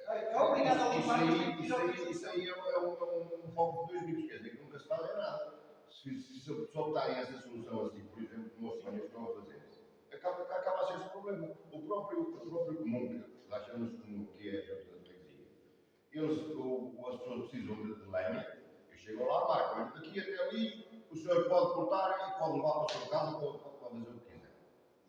É obrigado a limpar, mas tem que pedir autorização. Isso aí é um foco de 2 minutos, quer dizer que nunca se faz nada. Se a pessoa optar essa solução assim, por exemplo, como os espanhóis estão a fazer, acaba a ser esse problema. O próprio comum, que nós chamamos de comum, que é a junta da freguesia, as pessoas precisam de lenha, e chegam lá, marcam daqui até ali, o senhor pode cortar e pode levar para a sua casa para fazer o que quiser.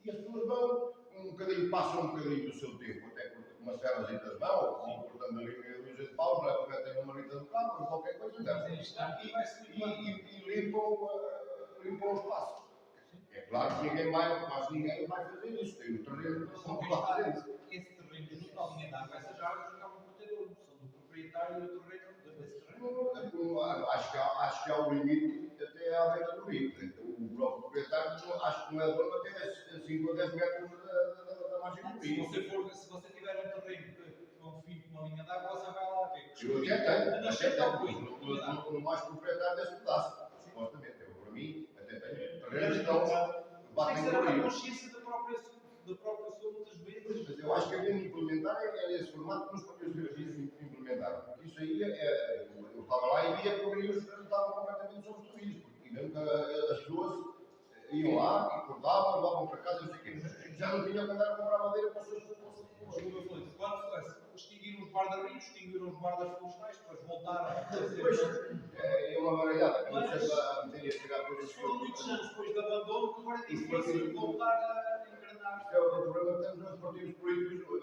E as pessoas vão, passam um bocadinho do seu tempo, até com umas ferras das mãos, ou cortando ali meia dúzia de paus, metem na marita do carro, ou qualquer coisa dessa. E limpam o espaço. É claro que quase ninguém vai fazer isso. Tem o terreno para fazer isso. Esse terreno junto à linha de água, essas árvores acabam por ter dono, são do proprietário do terreno desse terreno. Acho que há um limite até à beira do rio. O próprio proprietário acho que não é dono até 5 ou 10 metros da margem do rio. Se você tiver um terreno com fim de uma linha de água, você vai lá ver. Eu até tenho. No mais proprietário desse pedaço. Supostamente. Eu, para mim, até tenho. Terrenos estão Tem que batem ser no a rio. consciência da própria pessoa muitas vezes. Mas eu acho que a implementar é nesse formato. formato que nos podemos implementar. Porque isso aí eu estava lá e via que os rios estavam completamente obstruídos. E mesmo que as pessoas iam lá e cortavam, levavam para casa, não sei o quê, mas já não tinham que andar a comprar madeira para os seus Mas como eu falei, quando extinguiram os guarda-rios, extinguiram os guardas florestais, depois voltaram a fazer. Depois é uma baralhada, não sei se a meter e a tirar coisas. Foram muitos anos depois de abandono que agora é difícil voltar a engrenar. É o problema que temos nos partidos políticos.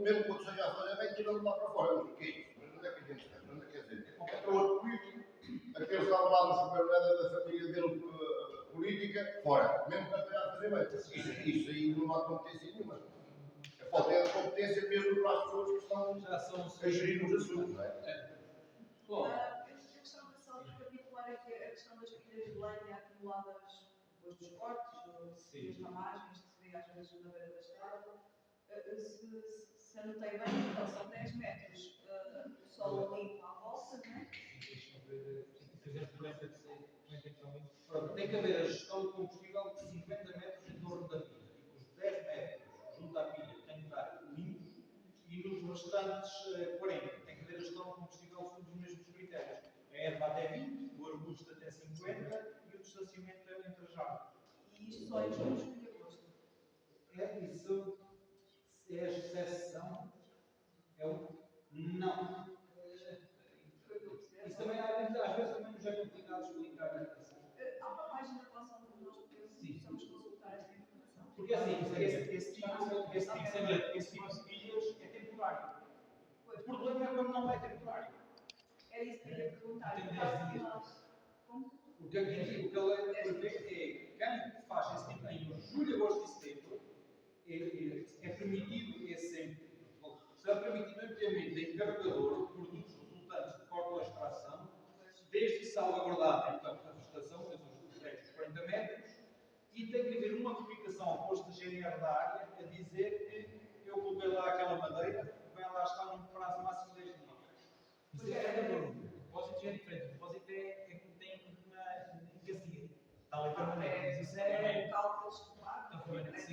Mesmo quando seja a fazer, vem tirando lá para fora. Mas o que é isso? Mas onde é que a gente está? Onde é que quer dizer? É outro político. Aqueles que estavam lá no supermercado da família dele política, fora. Mesmo que esteja a fazer bem. Isso aí não há competência nenhuma. É falta de competência mesmo para as pessoas que estão Já são a gerir os assuntos, não é? Bom, Eu gostava de só recapitular aqui a questão das pilhas de lenha acumuladas depois dos cortes, das ramagens, que se vê às vezes na beira da estrada. Se anotei bem, então são 10 metros de solo limpo à volta, não é? pronto, tem que haver a gestão de combustível de 50 metros em torno da pilha. E os 10 metros junto à pilha têm que estar limpos e nos restantes 40 tem que haver a gestão de combustível segundo os mesmos critérios. A erva até 20, o arbusto até 50 e o distanciamento entre as árvores. E isto só em junho, julho e agosto. Isso é a exceção. É o. Não. Foi o que eu percebi. Isso também às vezes também nos é complicado explicar assim. Há uma página que nós possamos consultar esta informação. Porque assim, esse tipo de pilhas é temporário. O problema é quando não é temporário. Era isso que eu ia perguntar. Tem No 10 caso de dias. nós, como? O que a lei prevê é quem faz esse tipo em julho, agosto e setembro é permitido esse será permitido o empilhamento de encargador de produtos resultantes de corte ou extração, desde que salvaguardado, portanto, a vegetação, os 40 metros, e tem que haver uma comunicação ao posto de GNR da área a dizer que eu coloquei lá aquela madeira, vai lá estar num prazo máximo de 10 dias. Mas o depósito já é diferente. O depósito é que tem uma eficácia. Tal e permanente. Isso É é. o cálculo escolar, Sim.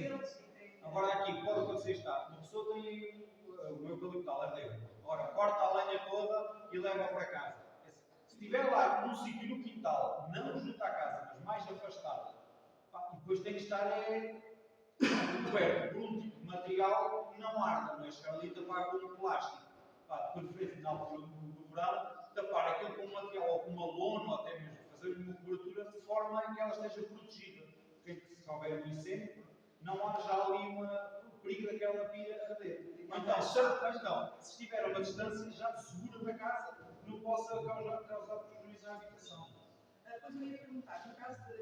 aqueles que têm. Agora aqui, pode acontecer está, uma pessoa tem o meu eucaliptal herdeiro. Ora, corta a lenha toda e leva para casa. Se estiver lá num sítio no quintal, não junto à casa, mas mais afastado, e depois tem que estar coberto por um tipo de material que não arda, não é chegar ali e tapar com um plástico. De preferência na altura do verão, tapar aquilo com um material ou com uma lona, ou até mesmo fazer uma cobertura de forma a que ela esteja protegida. Porque se houver um incêndio, não haja ali uma perigo daquela pilha arder. Então, se estiver a uma distância já segura da casa, não possa causar prejuízo à habitação. Depois eu ia perguntar, no caso de.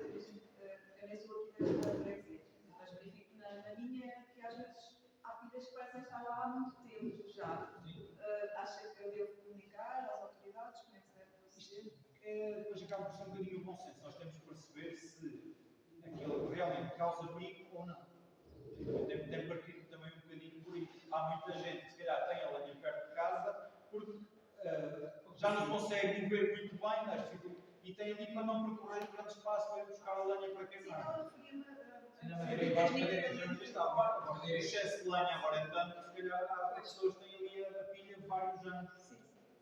Eu nem sou aqui da freguesia, mas verifico na minha que às vezes há pilhas que parecem estar lá há muito tempo já. Acha que eu devo comunicar às autoridades? Como é que se deve proceder? Depois acaba por ser um bocadinho o bom senso. Nós temos que perceber se aquilo realmente causa perigo ou não. Tem partido também um bocadinho por aí. Há muita gente que se calhar tem a lenha perto de casa porque já não consegue ver muito bem e tem ali para não percorrer grande espaço para ir buscar a lenha para Sim, queimar. ela referia-me O excesso de lenha agora é tanto, se calhar há pessoas que têm ali a pilha vários anos.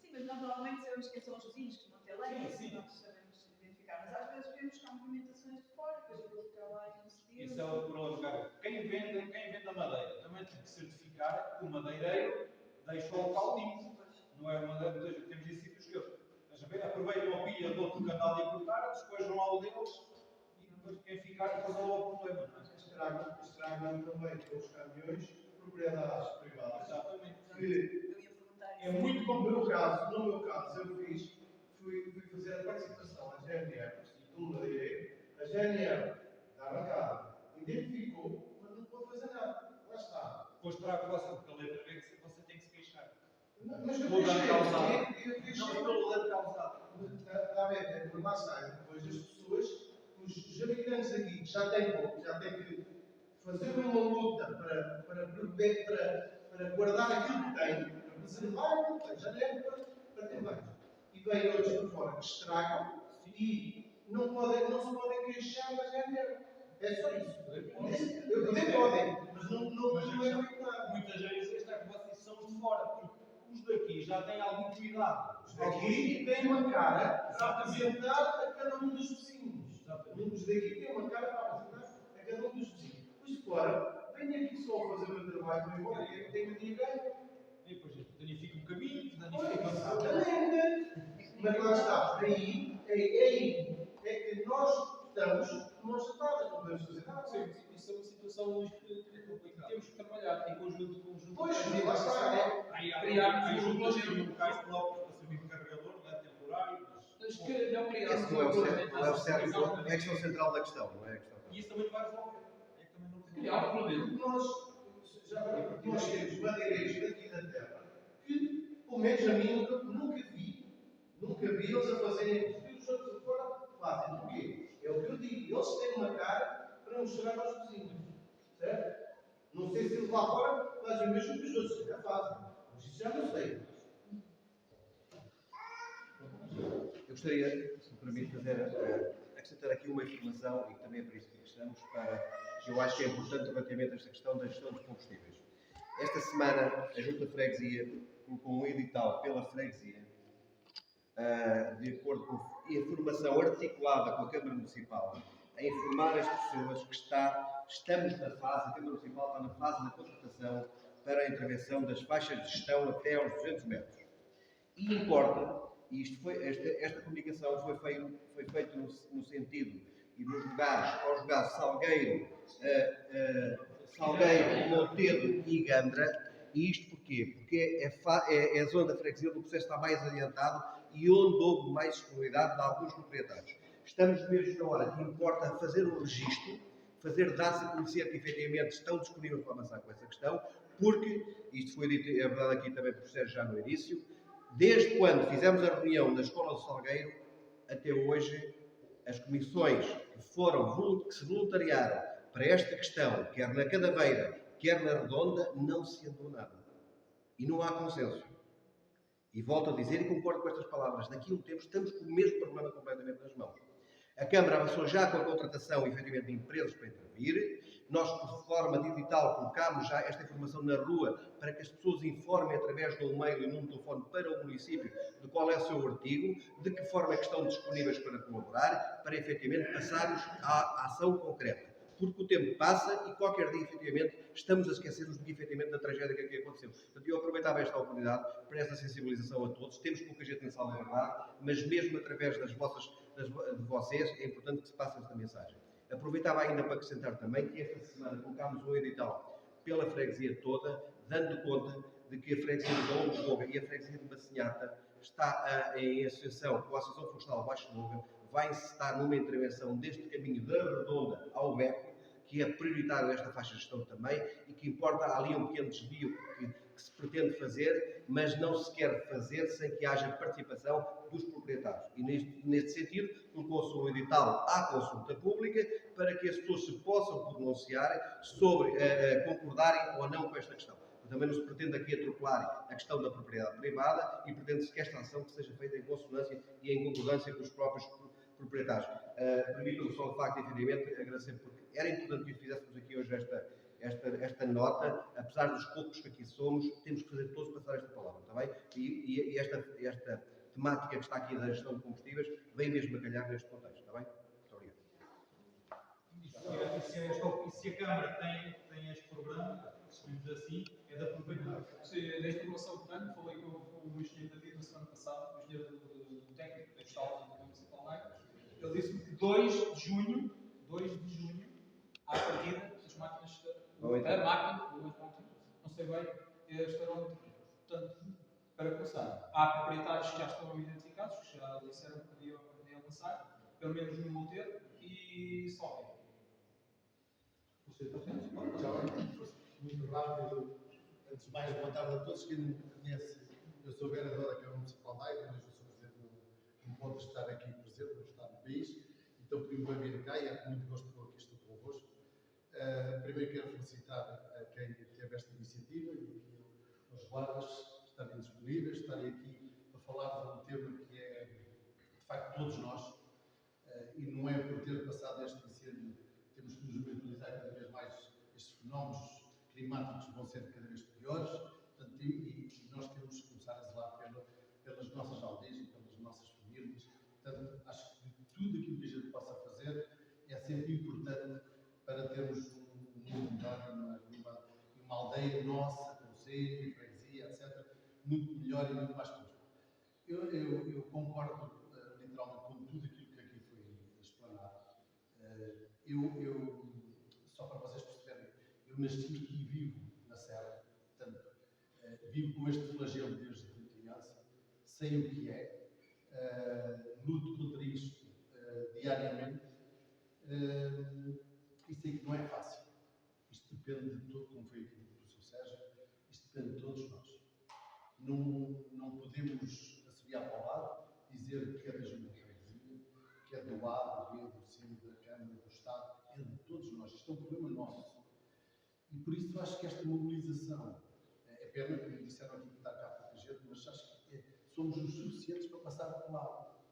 Sim, mas nós normalmente sabemos quem são os vizinhos que não têm lenha, Sim. nós sabemos identificar, mas às vezes vemos que há movimentações de fora, depois eu vou ficar lá e não se diz. Isso é o problema, cara. Quem vende a madeira também tem que certificar que o madeireiro deixa o local limpo. Não é uma madeira, temos em sítios que eles aproveitam a pilha do outro canal e cortar, despejam lá o deles e depois quem ficar resolve o problema. Não é? Estragam também com os caminhões propriedades privadas. Exatamente. Que Eu ia perguntar É muito complicado. no meu caso, eu fui fazer a participação à GNR, do madeireiro, a GNR da bancada identificou, mas não pôde fazer nada. Lá está. Depois terá que porque a letra vê que você tem que se queixar. Mas eu Pelo dano causado. fiz Não pelo dano causado. Está a ver, por lá sai, depois as pessoas, os habitantes aqui que já têm pouco, já têm que fazer uma luta para guardar aquilo que têm, para preservar aquilo que têm, já não é para ter mais. E vêm outros por fora que estragam e não se podem queixar da GNR. É só isso. Eu poder podem, mas não é muito nada. Muitas vezes esta é que vocês são os de fora, porque os daqui já têm algum cuidado. Os daqui têm uma cara para apresentar a cada um dos vizinhos. Os daqui têm uma cara para apresentar a cada um dos vizinhos. Os de fora, vêm aqui só fazer o meu trabalho, vão embora, e aqui tem um dia ganho. E depois danifica o caminho, danifica o Exatamente. Mas lá está, aí é que nós estamos numa cidade, não podemos fazer nada. Sim, isso é uma situação Luís, que temos que trabalhar em conjunto com os Pois, juntos. lá está. Criar os um locais plano. locais próprios para servir de carregador, não é temporário. Mas que não criar Esse não é o certo, não é o certo, não é a questão central da questão, não é a questão. E isso também não vai resolver. É que também não resolve. Criar um plano. Nós temos madeireiros daqui da terra que, pelo menos a mim, nunca vi eles a fazerem o que os outros de fora fazem. Porquê? É o que eu digo, eles têm uma cara para mostrar aos vizinhos. Certo? Não sei se eles lá fora fazem o mesmo que os outros já fazem. Mas isso já não sei. Eu gostaria, se me permite, acrescentar aqui uma informação, e também é para isso que estamos, que eu acho que é importante relativamente a esta questão da gestão dos combustíveis. Esta semana, a Junta de Freguesia colocou um edital pela freguesia, de acordo com a informação articulada com a Câmara Municipal, a informar as pessoas que estamos na fase, a Câmara Municipal está na fase da contratação para a intervenção das faixas de gestão até aos 200 metros. E importa, e esta comunicação foi feita no sentido, e nos lugares Salgueiro, Monteiro e Gandra. E isto porquê? Porque é a zona da freguesia onde o processo está mais adiantado e onde houve mais disponibilidade de alguns proprietários. Estamos mesmo na hora que importa fazer um registro, dar-se a conhecer que efetivamente estão disponíveis para avançar com essa questão, porque, isto foi dito, é verdade aqui também por Sérgio já no início, desde quando fizemos a reunião na Escola do Salgueiro, até hoje, as comissões que se voluntariaram para esta questão, quer na Cadaveira, quer na Redonda, não se andou nada. E não há consenso. E volto a dizer, e concordo com estas palavras, daqui a um tempo estamos com o mesmo problema completamente nas mãos. A Câmara avançou já com a contratação, efetivamente, de empresas para intervir. Nós, por forma digital, colocámos já esta informação na rua para que as pessoas informem através de um e-mail e de um telefone para o município de qual é o seu artigo, de que forma é que estão disponíveis para colaborar, para efetivamente passarmos à ação concreta. Porque o tempo passa e qualquer dia, efetivamente, estamos a esquecer-nos efetivamente da tragédia que aqui aconteceu. Portanto, eu aproveitava esta oportunidade para esta sensibilização a todos. Temos pouca gente em sala de verdade, mas mesmo através de vocês, é importante que se passe esta mensagem. Aproveitava ainda para acrescentar também que esta semana colocámos um edital pela freguesia toda, dando conta de que a freguesia de Longo de Boga e a freguesia de Bacinhata está em associação com a Associação Florestal Baixo de Boga, vai estar numa intervenção deste caminho da Redonda ao Beco, que é prioritário esta faixa de gestão também, e que importa ali um pequeno desvio que se pretende fazer, mas não se quer fazer sem que haja participação dos proprietários. E neste sentido, colocou-se um edital à consulta pública para que as pessoas se possam pronunciar sobre concordarem ou não com esta questão. Também não se pretende aqui atropelar a questão da propriedade privada e pretende-se que esta ação seja feita em consonância e em concordância com os próprios proprietários. Permitam-me só, de facto, efetivamente, agradecer, porque era importante que fizéssemos aqui hoje esta nota, apesar dos poucos que aqui somos, temos que fazer todos passar esta palavra, está bem? E esta temática que está aqui da gestão de combustíveis vem mesmo a calhar neste contexto, está bem? Muito obrigado. E se a Câmara tem este programa, assumimos assim, é de aproveitar. Da informação que tenho, falei com o engenheiro David na semana passada, o engenheiro do técnico da Gestão da Municipal de Gaia. Ele disse-me que 2 de junho, à partida, as máquinas, a máquina, não sei bem, estarão, portanto, para começar. Há proprietários que já estão identificados, que já disseram que podiam avançar, pelo menos no Monteiro e Salgueiro. Muito rápido. Antes de mais, boa tarde a todos. Quem não me conhece, eu sou vereador da Câmara Municipal de Gaia, mas eu sou presidente, não pode estar aqui presente, não está no país. Então, pedi-me para vir cá e é com muito gosto que aqui estou convosco. Primeiro quero felicitar a quem teve esta iniciativa e aos guardas estarem disponíveis, estarem aqui para falar de um tema que é, de facto, todos nós. E não é por ter passado este incêndio, temos que nos mentalizar cada vez mais estes fenómenos climáticos vão ser cada vez piores. Portanto, e nós temos que começar a zelar pelas nossas aldeias e pelas nossas famílias. Portanto, acho que tudo aquilo que a gente possa fazer é sempre importante para termos um mundo melhor, uma aldeia nossa, concelho, freguesia, etc., muito melhor e muito mais justa. Eu concordo literalmente com tudo aquilo que aqui foi explanado. Só para vocês perceberem, eu nasci e vivo na Serra, portanto, vivo com este flagelo desde criança, sei o que é, luto contra isto diariamente e sei que não é fácil. Isto depende de todo, como foi aqui do professor Sérgio, isto depende de todos nós. Não podemos assobiar para o lado, dizer que é da Junta de Freguesia, que é do A, do B, do C, da Câmara, do Estado, é de todos nós. Isto é um problema nosso. E por isso acho que esta mobilização, é pena, como disseram aqui, que está cá pouca gente, mas acho que somos os suficientes para passar para lá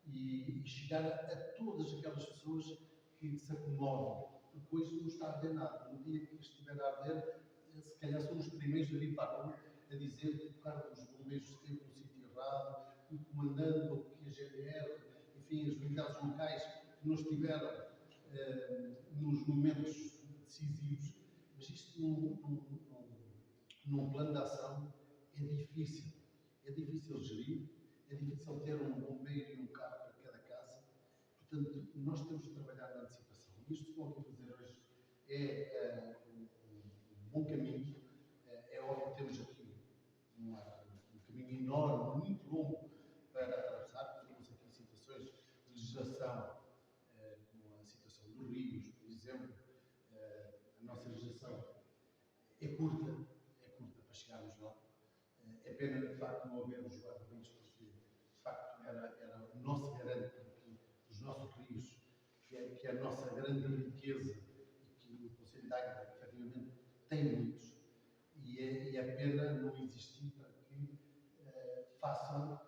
e chegar a todas aquelas pessoas que se acomodam. Depois não está a arder nada. No dia que estiver a arder, se calhar somos os primeiros a vir para a rua a dizer que o cargo dos bombeiros esteve no sítio errado, que o comandante ou que a GNR, enfim, as unidades locais que não estiveram nos momentos decisivos. Mas isto num plano de ação é difícil. É difícil gerir, é difícil ter um bombeiro e um carro para cada casa. Portanto, nós temos de trabalhar na antecipação. E isto que estou aqui a fazer hoje é um bom caminho. É óbvio que temos aqui um caminho enorme, muito longo para atravessar. Temos aqui situações de legislação, como a situação dos rios, por exemplo. A nossa legislação é curta para chegarmos lá. É pena, de facto, não haver os guarda-rios, porque, de facto, era o nosso garante aqui, os nossos rios, que é a nossa grande riqueza e que o Conselho de Águeda, efetivamente, tem muitos. E é pena não existir para que façam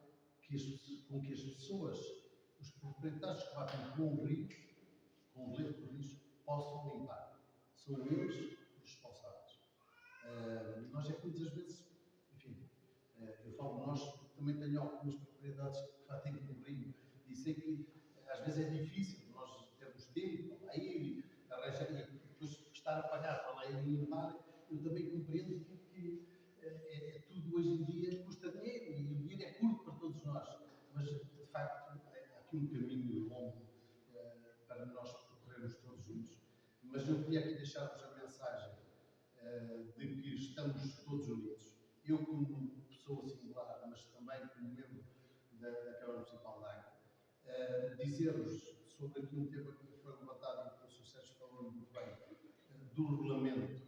com que as pessoas, os proprietários que batem com o rio, com o leito do rio, possam limpar. São eles os responsáveis. Nós é que muitas vezes, enfim, eu falo nós, também tenho algumas propriedades que batem com o rio e sei que às vezes é difícil nós termos tempo para lá ir, arranjar e depois estar a pagar para lá ir e limpar. Eu também compreendo que tudo hoje em dia custa dinheiro e o dinheiro é curto para todos nós, mas de facto há aqui um caminho longo para nós percorrermos todos juntos. Mas eu queria aqui deixar-vos a mensagem de que estamos todos unidos. Eu, como pessoa singular, mas também como membro da Câmara Municipal de Águeda, dizer-vos sobre aqui um tema que foi levantado e que o professor Sérgio falou muito bem, do regulamento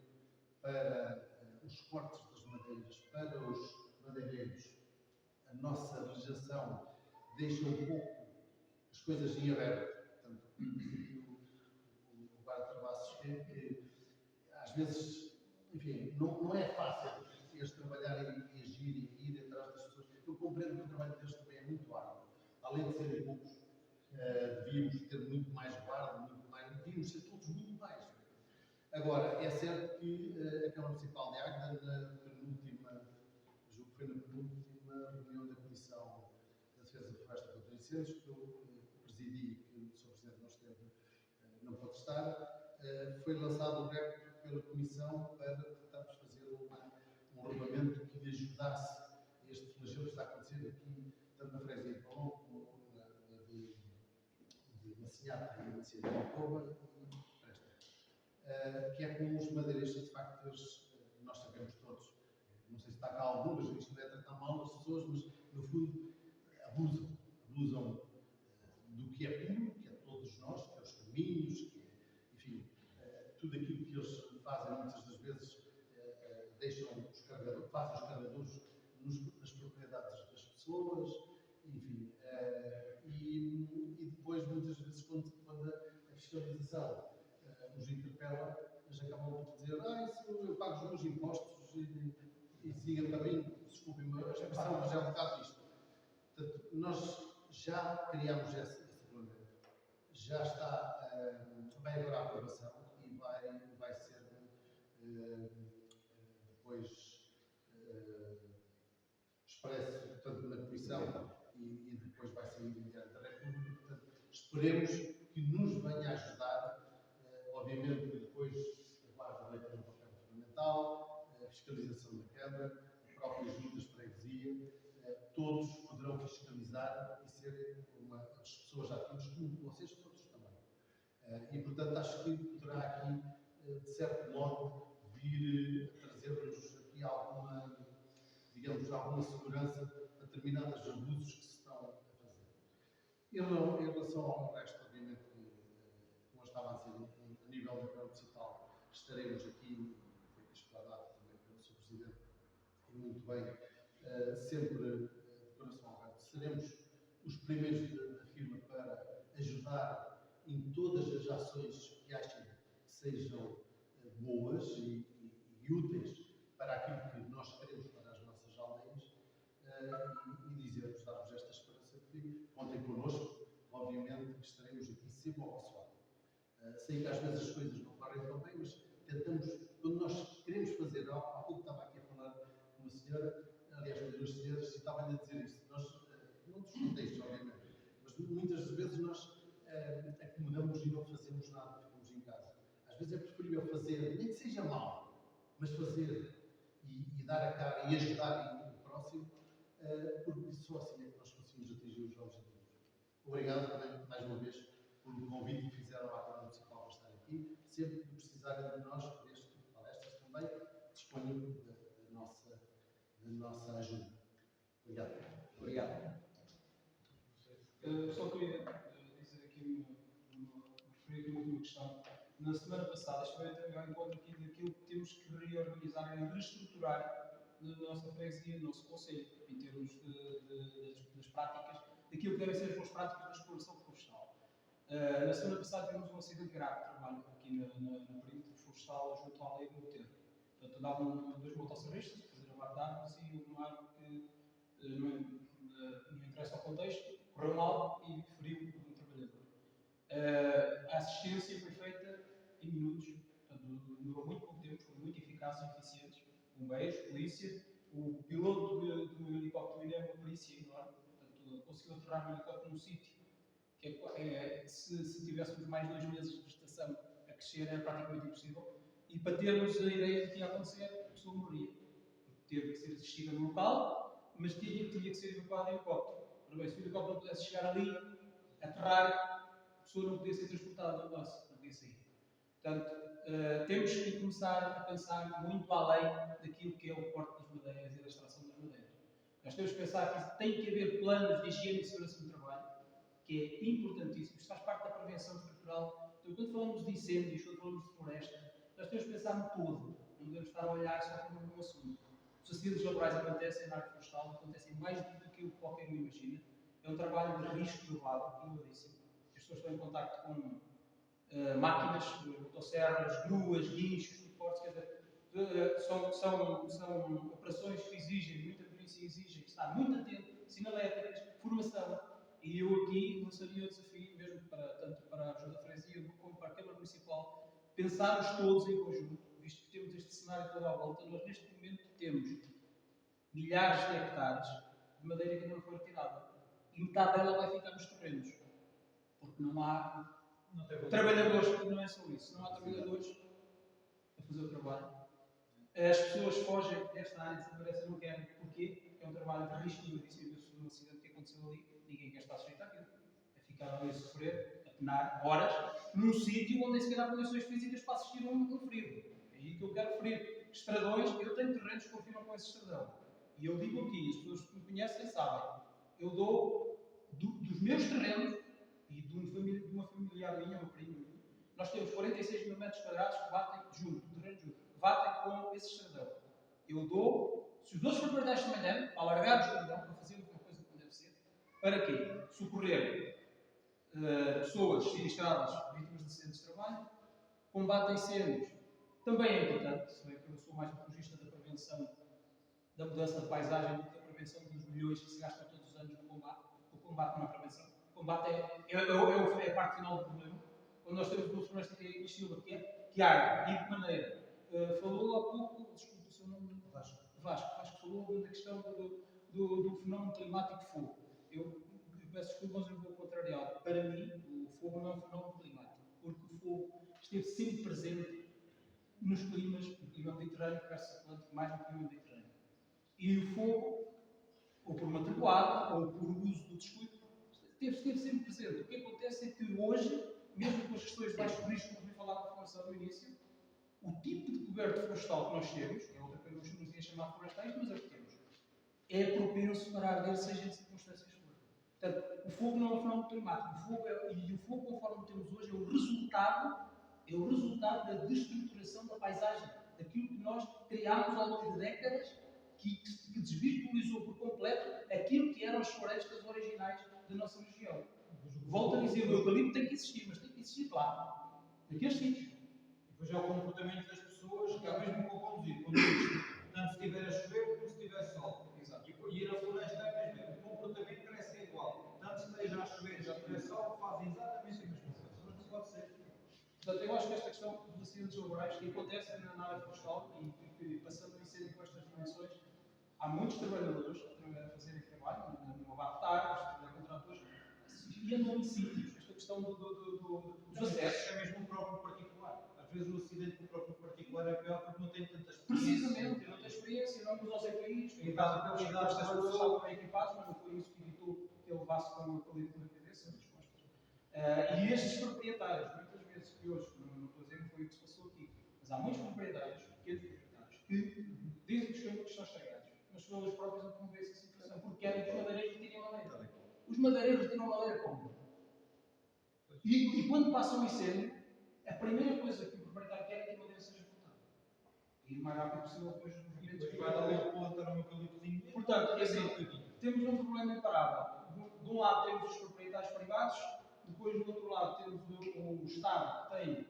para os cortes das madeiras, para os madeireiros. A nossa legislação deixa um pouco as coisas em aberto. Portanto, o Bar Travassos que às vezes, enfim, não é fácil eles trabalharem e agirem e ir atrás das pessoas. Eu compreendo que o trabalho deles também é muito árduo. Além de serem poucos, devíamos ter muito mais guarda, devíamos ser todos muito mais. Agora, é certo que a Câmara Municipal de Águeda, na penúltima, julgo que foi na penúltima reunião da Comissão da Defesa da Floresta contra Incêndios, que eu presidi, que o Sr. Presidente não esteve, não pode estar, foi lançado o repto pela Comissão para tentarmos fazer um regulamento que lhe ajudasse a este flagelo que está a acontecer aqui, tanto na Freguesia de Palom como na de Massinhata e na Bacia de Alcoba e Presta. Que é com os madeiristas, de facto, nós sabemos todos, não sei se está cá algum, mas isto não é tratar mal as pessoas, mas no fundo abusam do que é puro, que é todos nós, que é os caminhos, que é, enfim, tudo aquilo que eles fazem muitas das vezes deixam os carregadores, fazem os carregadores nas propriedades das pessoas, enfim, e depois muitas vezes quando a fiscalização nos interpela, eles acabam por dizer, isso eu pago os meus impostos e siga também, desculpem-me a expressão, mas é um bocado isto. Portanto, nós já criámos esse problema, já está, vai agora a aprovação e vai ser depois esperemos que nos venha a ajudar. Obviamente que depois a Guarda da Lei tem um papel fundamental, a fiscalização da Câmara, a própria Junta de Freguesia, todos poderão fiscalizar e ser as pessoas ativas, como vocês todos também. E, portanto, acho que poderá aqui, de certo modo, vir a trazer-nos aqui alguma, digamos, alguma segurança a determinados abusos que se estão a fazer. Em relação ao resto, obviamente, como eu estava a dizer, a nível da Câmara Municipal, estaremos aqui, foi explanado também pelo Sr. Presidente, e muito bem, sempre de coração aberto. Seremos os primeiros da firma para ajudar em todas as ações que achem que sejam boas e úteis para aquilo que nós queremos para as nossas aldeias e dizer-vos, dar-vos esta esperança que contem connosco, obviamente que estaremos aqui sempre ao vosso lado. Sei que às vezes as coisas não correm tão bem, mas tentamos, quando nós queremos fazer, há pouco estava aqui a falar com uma senhora, aliás, com duas senhoras, e estava-lhe a dizer isto, nós, não dos contextos, obviamente, mas muitas vezes nós acomodamos e não fazemos nada, ficamos em casa. Às vezes é preferível fazer, nem que seja mal, mas fazer e dar a cara e ajudar o próximo, porque só assim é que nós conseguimos atingir os objetivos. Obrigado também, mais uma vez, pelo convite que fizeram à Câmara Municipal para estar aqui. Sempre que precisarem de nós, por este tipo de palestras também, disponham da nossa ajuda. Obrigado. Obrigado. Só queria dizer aqui referir aqui uma última questão. Na semana passada estive também ao encontro aqui daquilo que temos que reorganizar e reestruturar na nossa freguesia, no nosso concelho, em termos das práticas, daquilo que devem ser as boas práticas da exploração florestal. Na semana passada tivemos um acidente grave de trabalho aqui no perímetro florestal junto à aldeia do Moteiro. Portanto, andavam dois motosserristas a fazer abate de árvores e uma árvore que não interessa ao contexto, correu mal e feriu um trabalhador. A assistência foi feita em minutos, portanto, durou muito pouco tempo, foram muito eficazes e eficientes. Bombeiros, polícia, o piloto do helicóptero INE é uma polícia enorme, portanto, conseguiu aterrar o helicóptero no sítio, que se tivéssemos mais 2 meses de estação a crescer era praticamente impossível. E para termos a ideia do que ia acontecer, a pessoa morria. Porque teve que ser assistida no local, mas tinha que ser evacuado em helicóptero. Ora bem, se o helicóptero não pudesse chegar ali, aterrar, a pessoa não podia ser transportada no nosso, não podia sair. Portanto, temos que começar a pensar muito além daquilo que é o corte das madeiras e da extração das madeiras. Nós temos que pensar que tem que haver planos de higiene e segurança do trabalho, que é importantíssimo. Isto faz parte da prevenção estrutural. Então, quando falamos de incêndios, quando falamos de floresta, nós temos que pensar no todo. Não devemos estar a olhar só para um assunto. Os acidentes laborais acontecem na área florestal, acontecem mais do que aquilo que qualquer um imagina. É um trabalho de risco elevado, elevadíssimo. As pessoas estão em contacto com máquinas, motosserras, gruas, guinchos, suportes, quer dizer, são operações que exigem, muita polícia exige estar muito atento, sinaléticas, formação. E eu aqui lançaria o desafio, mesmo tanto para a Ajuda Freguesia como para a Câmara Municipal, pensarmos todos em conjunto, visto que temos este cenário todo à volta. Nós neste momento temos milhares de hectares de madeira que ainda não foi retirada. E metade dela vai ficar nos terrenos. Porque não há trabalhadores, não é só isso, não há trabalhadores a fazer o trabalho. As pessoas fogem desta área, desaparecem, não querem. Porquê? Porque é um trabalho de risco elevadíssimo. Um acidente que aconteceu ali, ninguém quer estar sujeito àquilo. É ficar ali a sofrer, a penar horas, num sítio onde nem sequer há condições físicas para assistir a um ferido. É aí que eu quero referir. Estradões, eu tenho terrenos que confirmam com esse estradão. E eu digo aqui, as pessoas que me conhecem sabem, eu dou dos meus terrenos e de uma familiar minha, uma prima minha, nós temos 46 mil metros quadrados que batem junto, terreno junto, que batem com esse estradão. Eu dou, se os outros proprietários também derem, para alargar o estradão, para fazermos uma coisa como deve ser, para quê? Socorrer pessoas sinistradas, vítimas de acidentes de trabalho, combate a incêndios, também é importante, se bem que eu sou mais apologista da prevenção, da mudança da paisagem, do que da prevenção dos milhões que se gastam todos os anos no combate. O combate não é prevenção. O combate é a parte final do problema. Quando nós temos uma floresta que é Silva, que arde, e de maneira. Falou há pouco, desculpe o seu nome, Vasco falou da questão do fenómeno climático fogo. Eu peço desculpa, mas eu vou contrariá-lo. Para mim, o fogo não é um fenómeno climático, porque o fogo esteve sempre presente nos climas, no clima mediterrâneo, versus Atlântico, mais no clima mediterrâneo. E o fogo, ou por uma trovoada, ou por uso do descuido, esteve sempre presente. O que acontece é que hoje, mesmo com as questões de baixo risco, como eu falar com a formação no início, o tipo de coberto florestal que nós temos, é outra coisa que nos ia chamar florestais, mas é o que temos, é propenso para arder, seja em circunstâncias for. Portanto, o fogo não é um fenómeno climático. E o fogo, conforme temos hoje, é o resultado da destruturação da paisagem, daquilo que nós criámos ao longo de décadas, que desvirtualizou por completo aquilo que eram as florestas originais da nossa região. Volto a dizer, o eucalipto tem que existir, mas tem que existir lá, naqueles sítios. E depois é o comportamento das pessoas, que é o mesmo que eu conduzir. Tanto se estiver a chover como se estiver sol. Exato. E ir à floresta é mesmo. O comportamento parece que é igual. Tanto se esteja a chover como se estiver sol, fazem exatamente a mesma coisa. Mas não pode ser. Portanto, eu acho que esta questão dos acidentes laborais que acontecem na área florestal e passando a incêndio com estas dimensões, há muitos trabalhadores a fazerem trabalho, no abate de árvores, a trabalhar com tratores, e andam em sítios. Esta questão dos acessos. É mesmo o próprio particular. Às vezes o acidente do próprio particular é pior porque não tem tantas Precisamente, não tem experiência, não usa os EPIs, e dá a qualidade das pessoas estavam bem equipados, mas não foi isso que evitou que ele levasse com o eucalipto na cabeça, nas costas. E estes proprietários, muitas vezes, que hoje, não estou a dizer que foi o que se passou aqui, mas há muitos proprietários, pequenos proprietários, que dizem que os campos estão estragados, mas são eles próprios a promover essa situação, porque querem que os madeireiros retirem a madeira. Os madeireiros retiram a madeira como? E quando passa um incêndio, a primeira coisa que o proprietário quer é que a madeira seja cortada. E o mais rápido possível depois dos movimentos que vai dar o plantar um eucaliptozinho. Portanto, é assim, temos um problema imparável. De um lado temos os proprietários privados, depois do outro lado temos o Estado que tem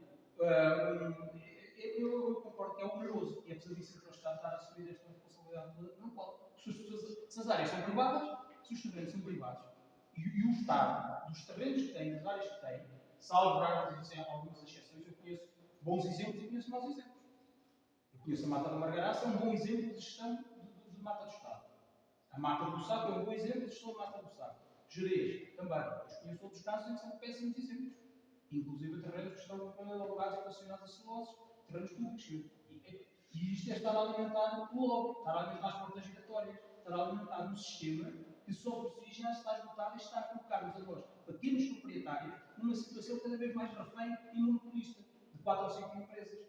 eu concordo que é oneroso e é pesadíssimo para o Estado estar a assumir esta responsabilidade toda. Não pode. Se as áreas são privadas, se os terrenos são privados e o Estado, dos terrenos que tem, das áreas que tem, salvo raras algumas exceções, eu conheço bons exemplos e conheço maus exemplos. Eu conheço a Mata da Margaraça, é um bom exemplo de gestão de mata do Estado. A Mata do Saco é um bom exemplo de gestão de mata do Saco. Gerês, também. Eu conheço outros casos em que são péssimos exemplos. Inclusive terrenos que estão alugados e relacionados a celuloses, terrenos públicos. E isto é estar a alimentar o lobby, estar a alimentar as portas giratórias, estar a alimentar um sistema que só por si já está esgotado e está a colocar-nos a nós, pequenos proprietários, numa situação cada vez mais refém e monopolista, de 4 ou 5 empresas.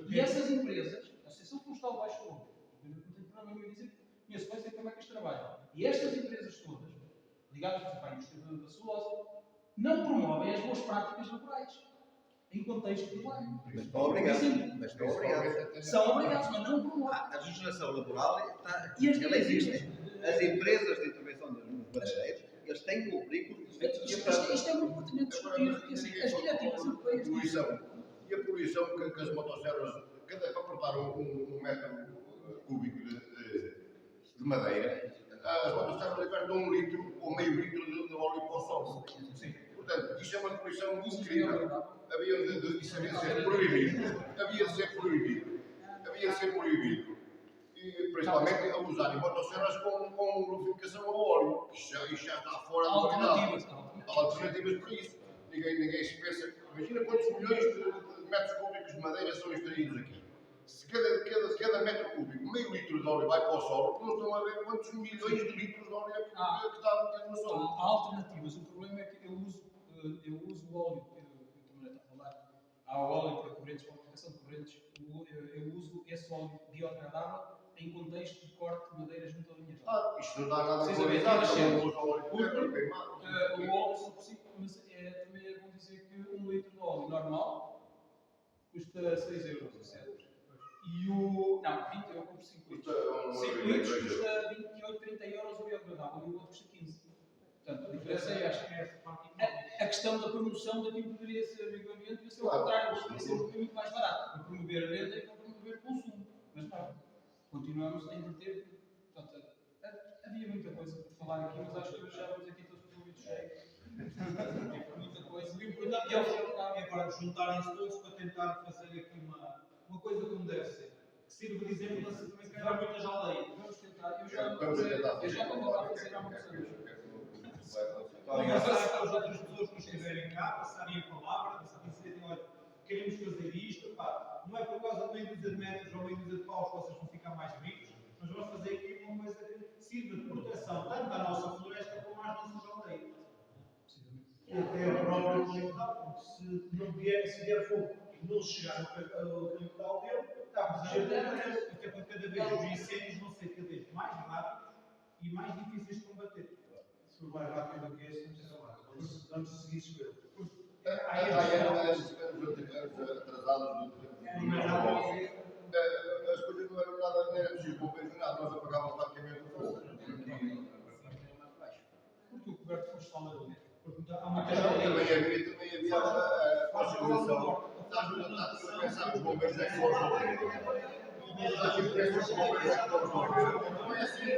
E essas empresas, a Associação Florestal do Baixo Douro, eu não tenho problema em dizer, conheço bem, sei como é que eles trabalham. E estas empresas todas, ligadas à indústria da celulose, não promovem as boas práticas laborais em contexto de trabalho. Mas estão obrigados. Mas estão obrigados. São obrigados, mas não promovem. A legislação laboral E ela existe. As empresas de intervenção dos madeireiros, eles têm que cumprir com os defeitos. Isto é muito importante discutir, porque assim, as diretivas europeias. E a poluição que as motosserras, para cortar um metro cúbico de madeira, as motosserras libertam 1 litro ou meio litro de óleo para o sol. Portanto, isto é uma poluição incrível. Isso havia de ser proibido. Havia de ser proibido. E principalmente a usarem motosserras com lubrificação a óleo. Isto já está fora da realidade. Há alternativas para isso. Ninguém se pensa. Imagina quantos milhões de metros cúbicos de madeira são extraídos aqui. Se cada metro cúbico, meio litro de óleo vai para o solo, não estão a ver quantos milhões de litros de óleo é que está metido no solo. Há alternativas. O problema é que eu uso o óleo que o Tomé está a falar. Há o óleo para correntes, para aplicação de correntes. Eu uso esse óleo biodegradável em contexto de corte de madeira junto a linhas. Isto não dá nada a ver o óleo só por si, mas também é bom dizer que 1 litro de óleo normal custa 6 euros, certo? E o. Não, 20 eu compro 5 litros. 5 litros custa 28, 30 euros o biodegradável e o outro custa 15. Portanto, a diferença é esta. A questão da promoção daquilo que poderia ser amigo ambiente devia ser o contrário, deveria ser muito mais barato para promover a venda e para promover o consumo. Mas não, continuamos a inverter. Portanto, havia muita coisa para falar aqui, mas acho que hoje já vamos aqui todos com o ouvido cheio. Muita coisa. O importante é agora juntarem-se todos para tentar fazer aqui uma coisa como deve ser. Que sirva de exemplo para muitas aldeias. Vamos tentar. Eu já vou tentar fazer há muitos anos. Conversar com as outras pessoas que estiverem cá, passarem a palavra, dizerem, olha, queremos fazer isto, pá, não é por causa de meia dúzia de metros ou meia dúzia de paus que vocês vão ficar mais ricos, mas vamos fazer aqui uma coisa que sirva de proteção tanto da nossa floresta como às nossas aldeias. E até o próprio quintal, porque se não vier, se vier fogo e não chegar ao quintal dele, está a proteger dele. Até porque cada vez os incêndios vão ser cada vez mais rápidos e mais difíceis de combater. Se for mais rápido do que este, não precisa mais. Vamos seguir escolher. Anos atrasados do as coisas não eram nada, não era preciso bombeiro nada, nós apagávamos praticamente o fogo. Porque o coberto foste falador. Porque há Ah, muita também havia a conscientização. Nós pensámos que os bombeiros é que foram os bombeiros. Nós aqui pensamos que os bombeiros é que foram os bombeiros. Não é assim.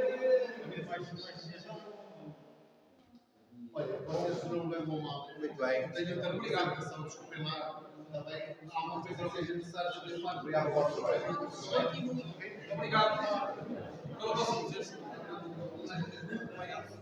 Olha, vocês não me levam mal. Muito bem. Tenho até uma apresentação, desculpem lá. Está bem? Há uma coisa que seja necessária de falar. Obrigado ao vosso trabalho. Obrigado. Pela vossa presença. Obrigado.